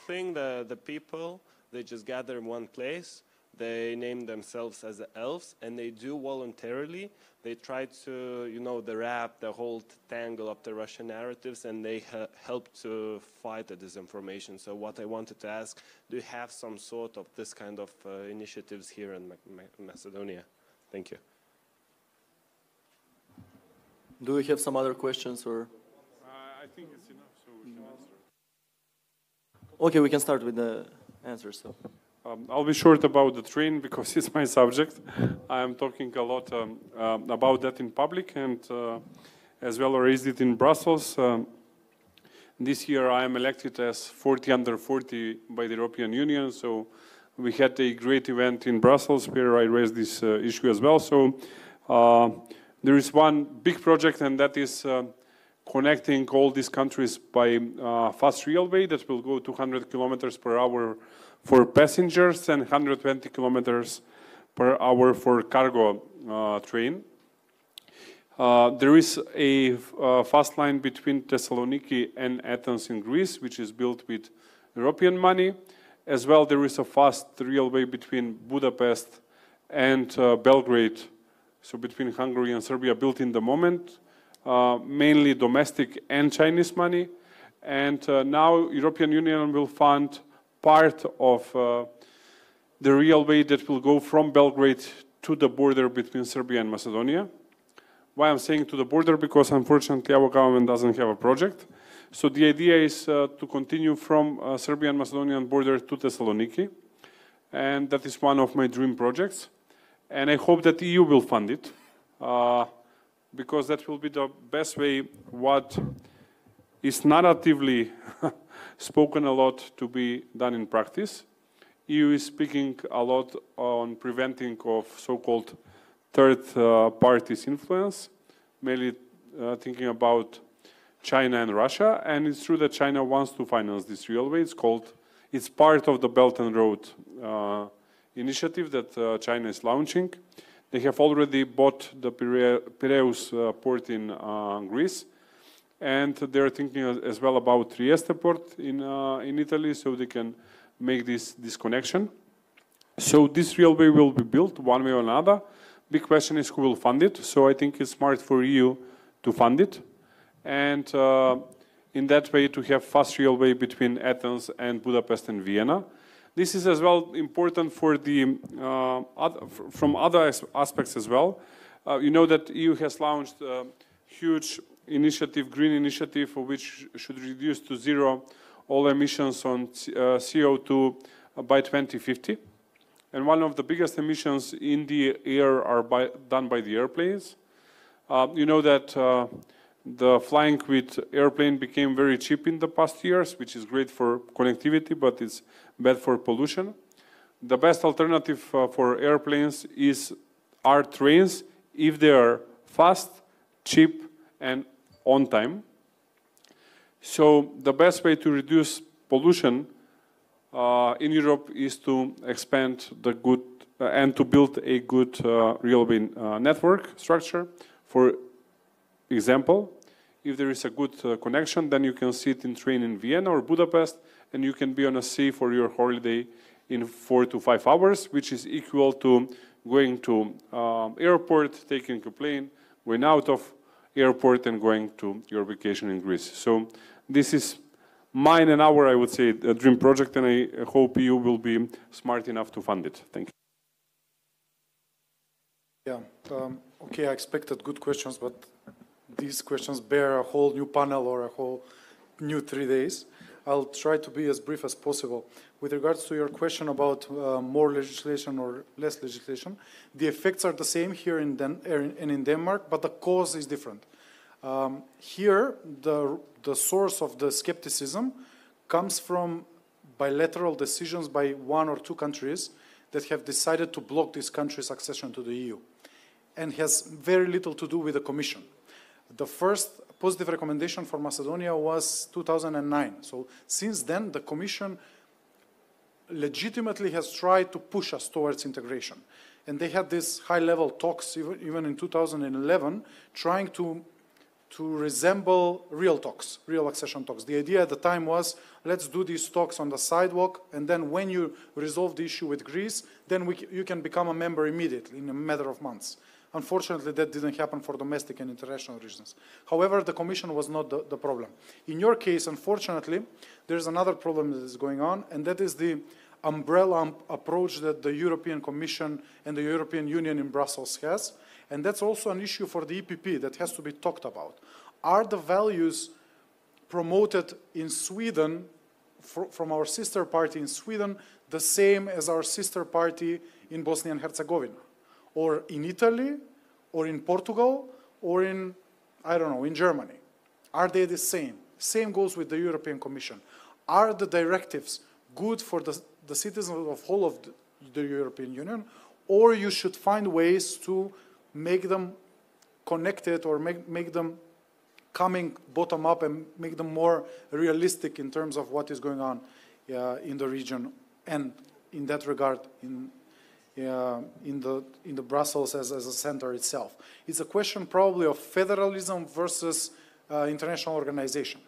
thing. The people, they just gather in one place. They name themselves as the elves, and they do voluntarily. They try to, you know, the whole tangle of the Russian narratives, and they help to fight the disinformation. So what I wanted to ask, do you have some sort of this kind of initiatives here in Macedonia? Thank you. Do we have some other questions, or? I think it's enough, so we can answer. Okay, we can start with the answers. So. I'll be short about the train because it's my subject. I'm talking a lot about that in public and as well raised it in Brussels. This year I am elected as 40 under 40 by the European Union. So we had a great event in Brussels where I raised this issue as well. So there is one big project, and that is connecting all these countries by fast railway that will go 200 kilometers per hour for passengers and 120 kilometers per hour for cargo train. There is a fast line between Thessaloniki and Athens in Greece, which is built with European money. As well, there is a fast railway between Budapest and Belgrade, so between Hungary and Serbia, built in the moment, mainly domestic and Chinese money. And now European Union will fund part of the railway that will go from Belgrade to the border between Serbia and Macedonia. Why I'm saying to the border? Because unfortunately our government doesn't have a project. So the idea is to continue from Serbian Macedonian border to Thessaloniki. And that is one of my dream projects. And I hope that the EU will fund it. Because that will be the best way what is narratively spoken a lot to be done in practice. EU is speaking a lot on preventing of so-called third parties' influence, mainly thinking about China and Russia. And it's true that China wants to finance this railway. It's part of the Belt and Road initiative that China is launching. They have already bought the Piraeus port in Greece. And they're thinking as well about Trieste port in Italy, so they can make this connection. So this railway will be built one way or another. Big question is who will fund it. So I think it's smart for EU to fund it. And in that way to have fast railway between Athens and Budapest and Vienna. This is as well important for the from other aspects as well. You know that EU has launched a huge initiative, green initiative, which should reduce to zero all emissions on CO2 by 2050. And one of the biggest emissions in the air are done by the airplanes. You know that the flying with airplane became very cheap in the past years, which is great for connectivity, but it's bad for pollution. The best alternative for airplanes are trains if they are fast, cheap, and on time. So the best way to reduce pollution in Europe is to expand the good and to build a good railway network structure. For example, if there is a good connection, then you can sit in train in Vienna or Budapest, and you can be on a sea for your holiday in 4 to 5 hours, which is equal to going to airport, taking a plane, going out of airport, and going to your vacation in Greece. So this is mine and our, I would say, a dream project, and I hope you will be smart enough to fund it. Thank you. Yeah. Okay, I expected good questions, but these questions bear a whole new panel or a whole new 3 days. I'll try to be as brief as possible. With regards to your question about more legislation or less legislation, the effects are the same here in Denmark, but the cause is different. Here, the source of the skepticism comes from bilateral decisions by 1 or 2 countries that have decided to block this country's accession to the EU, and has very little to do with the Commission. The first positive recommendation for Macedonia was 2009. So since then, the Commission legitimately has tried to push us towards integration. And they had these high-level talks, even in 2011, trying to resemble real talks, real accession talks. The idea at the time was, let's do these talks on the sidewalk, and then when you resolve the issue with Greece, then you can become a member immediately in a matter of months. Unfortunately, that didn't happen for domestic and international reasons. However, the Commission was not the problem. In your case, unfortunately, there's another problem that is going on, and that is the umbrella approach that the European Commission and the European Union in Brussels has. And that's also an issue for the EPP that has to be talked about. Are the values promoted in Sweden, from our sister party in Sweden, the same as our sister party in Bosnia and Herzegovina? Or in Italy, or in Portugal, or in, I don't know, in Germany? Are they the same? Same goes with the European Commission. Are the directives good for the citizens of whole of the European Union, or you should find ways to make them connected or make them coming bottom up and make them more realistic in terms of what is going on in the region, and in that regard in the Brussels as a center itself. It's a question probably of federalism versus international organization.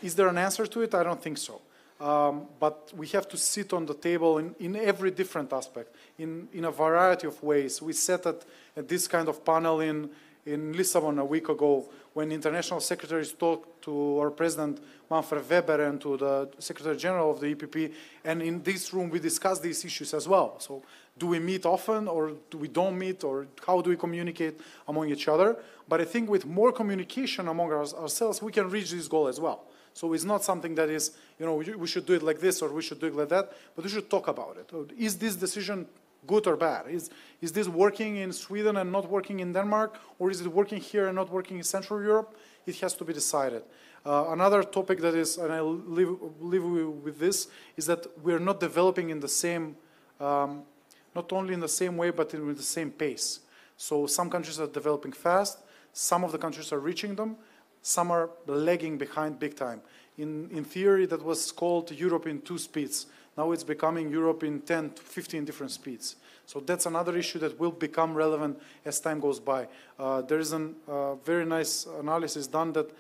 Is there an answer to it? I don't think so. But we have to sit on the table in every different aspect, in a variety of ways. We sat at this kind of panel in Lisbon a week ago when international secretaries talked to our president, Manfred Weber, and to the Secretary General of the EPP. And in this room, we discussed these issues as well. So do we meet often, or do we don't meet, or how do we communicate among each other? But I think with more communication among ourselves, we can reach this goal as well. So it's not something that is, you know, we should do it like this or we should do it like that, but we should talk about it. Is this decision good or bad? Is this working in Sweden and not working in Denmark, or is it working here and not working in Central Europe? It has to be decided. Another topic that is, and I'll leave with this, is that we're not developing in the same, not only in the same way, but with the same pace. So some countries are developing fast, some of the countries are reaching them, some are lagging behind big time. In theory, that was called Europe in 2 speeds. Now it's becoming Europe in 10 to 15 different speeds. So that's another issue that will become relevant as time goes by. There is a very nice analysis done that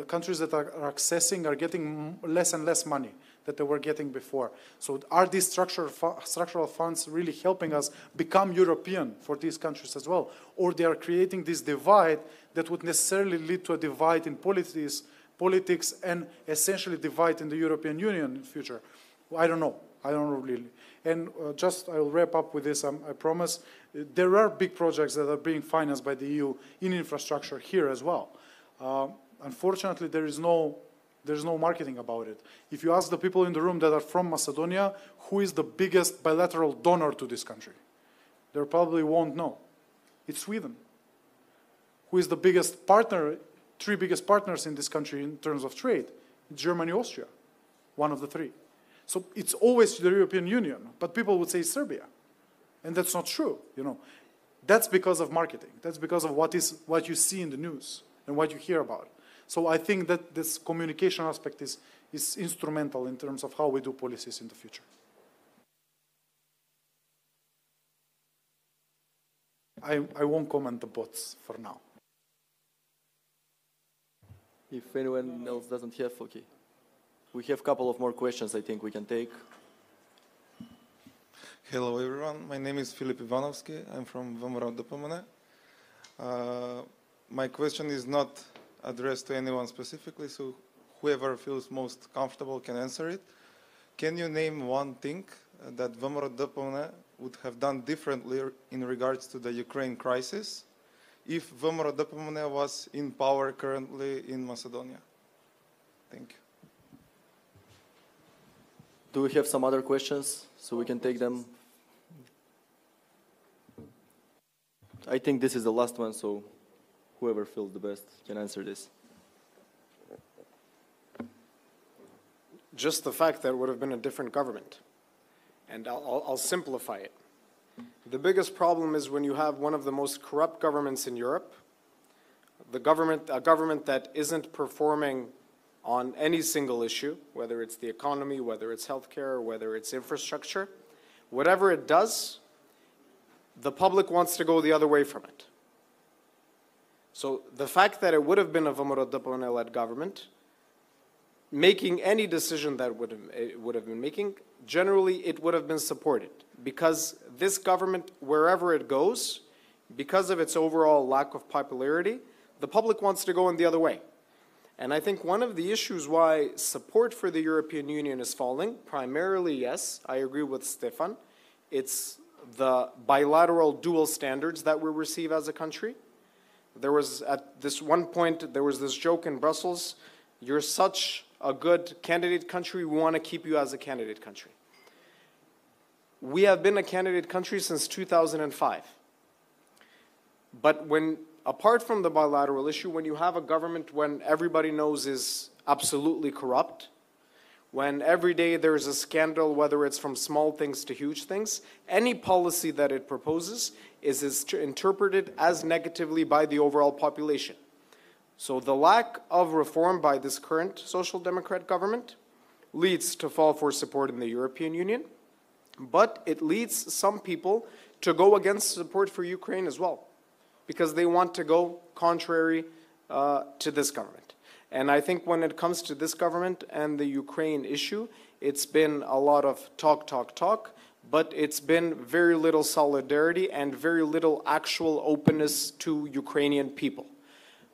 countries that are accessing are getting less and less money that they were getting before. So are these structural funds really helping us become European for these countries as well? Or they are creating this divide that would necessarily lead to a divide in politics and essentially divide in the European Union in the future? I don't know. I don't know really. And just I'll wrap up with this, I promise. There are big projects that are being financed by the EU in infrastructure here as well. Unfortunately, there's no marketing about it. If you ask the people in the room that are from Macedonia, who is the biggest bilateral donor to this country, they probably won't know. It's Sweden. Who is the biggest partner, 3 biggest partners in this country in terms of trade? Germany, Austria, one of the 3. So it's always the European Union, but people would say Serbia. And that's not true, you know. That's because of marketing. That's because of what you see in the news and what you hear about. So I think that this communication aspect is instrumental in terms of how we do policies in the future. I won't comment the bots for now. If anyone else doesn't have, okay. We have a couple of more questions I think we can take. Hello everyone, my name is Filip Ivanovski, I'm from Vremea DPMNE. My question is not addressed to anyone specifically, so whoever feels most comfortable can answer it. Can you name one thing that Vremea DPMNE would have done differently in regards to the Ukraine crisis if Vremea DPMNE was in power currently in Macedonia? Thank you. Do we have some other questions so we can take them? I think this is the last one, so whoever feels the best can answer this. Just the fact that it would have been a different government. And I'll simplify it. The biggest problem is when you have one of the most corrupt governments in Europe, a government that isn't performing on any single issue, whether it's the economy, whether it's healthcare, whether it's infrastructure, whatever it does, the public wants to go the other way from it. So the fact that it would have been a Vremea DPMNE-led government, making any decision that it would have been making, generally it would have been supported. Because this government, wherever it goes, because of its overall lack of popularity, the public wants to go in the other way. And I think one of the issues why support for the European Union is falling, primarily, yes, I agree with Stefan, it's the bilateral dual standards that we receive as a country. There was, at this one point, there was this joke in Brussels, you're such a good candidate country, we want to keep you as a candidate country. We have been a candidate country since 2005. But when, apart from the bilateral issue, when you have a government when everybody knows is absolutely corrupt, when every day there's a scandal, whether it's from small things to huge things, any policy that it proposes is interpreted as negatively by the overall population. So the lack of reform by this current Social Democrat government leads to fall for support in the European Union, but it leads some people to go against support for Ukraine as well, because they want to go contrary to this government. And I think when it comes to this government and the Ukraine issue, it's been a lot of talk, but it's been very little solidarity and very little actual openness to Ukrainian people.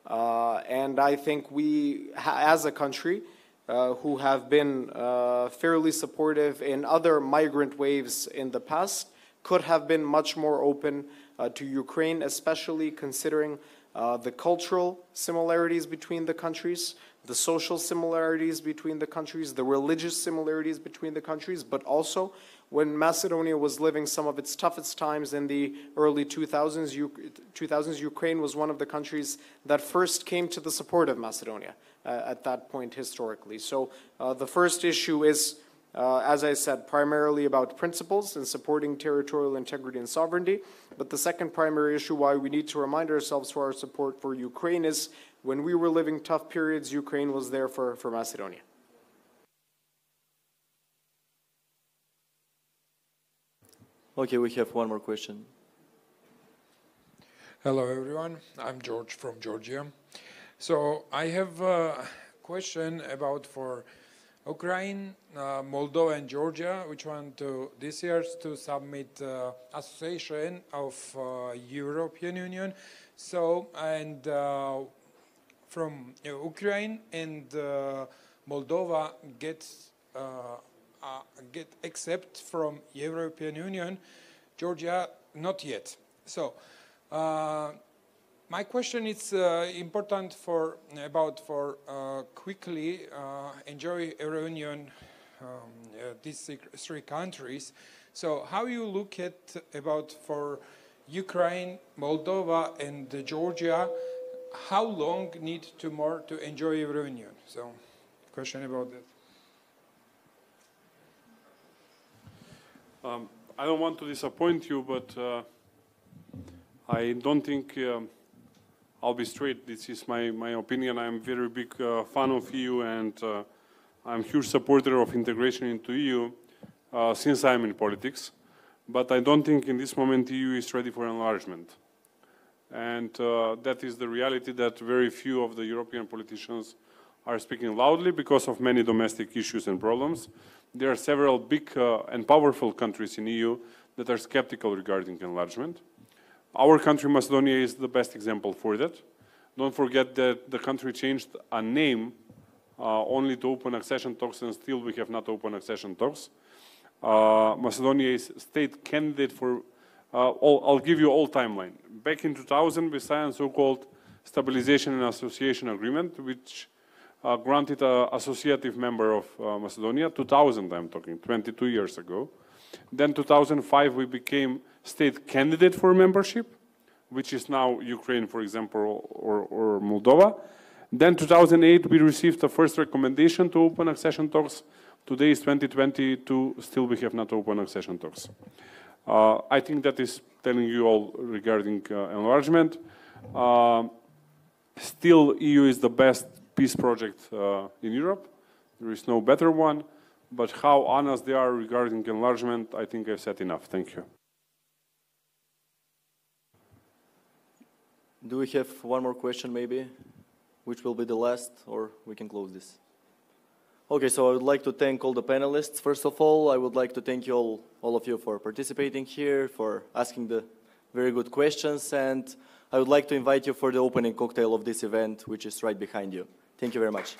And I think we, as a country, who have been fairly supportive in other migrant waves in the past, could have been much more open to Ukraine, especially considering the cultural similarities between the countries, the social similarities between the countries, the religious similarities between the countries, but also when Macedonia was living some of its toughest times in the early 2000s, Ukraine was one of the countries that first came to the support of Macedonia at that point historically. So the first issue is, as I said, primarily about principles and supporting territorial integrity and sovereignty. But the second primary issue why we need to remind ourselves for our support for Ukraine is when we were living tough periods, Ukraine was there for Macedonia. Okay, we have one more question. Hello everyone, I'm George from Georgia. So I have a question about for Ukraine, Moldova and Georgia, which want to this year to submit association of European Union. So, and from Ukraine and Moldova gets get accept from European Union. Georgia, not yet. So, my question is important for quickly enjoy European these three countries. So, how you look at about for Ukraine, Moldova, and Georgia? How long need to more to enjoy European? So, question about that. I don't want to disappoint you, but I don't think I'll be straight. This is my opinion. I'm a very big fan of EU, and I'm a huge supporter of integration into EU since I'm in politics. But I don't think in this moment EU is ready for enlargement. And that is the reality that very few of the European politicians are speaking loudly because of many domestic issues and problems. There are several big and powerful countries in EU that are skeptical regarding enlargement. Our country, Macedonia, is the best example for that. Don't forget that the country changed a name only to open accession talks, and still we have not opened accession talks. Macedonia is state candidate for, I'll give you all timeline. Back in 2000, we signed so-called Stabilization and Association Agreement, which granted an associative member of Macedonia, 2000 I'm talking, 22 years ago. Then 2005 we became state candidate for membership, which is now Ukraine, for example, or Moldova. Then 2008 we received the first recommendation to open accession talks. Today is 2022, still we have not opened accession talks. I think that is telling you all regarding enlargement. Still, EU is the best peace project in Europe. There is no better one. But how honest they are regarding enlargement, I think I've said enough. Thank you. Do we have one more question maybe, which will be the last, or we can close this? Okay, so I would like to thank all the panelists. First of all, I would like to thank you all of you for participating here, for asking the very good questions, and I would like to invite you for the opening cocktail of this event, which is right behind you. Thank you very much.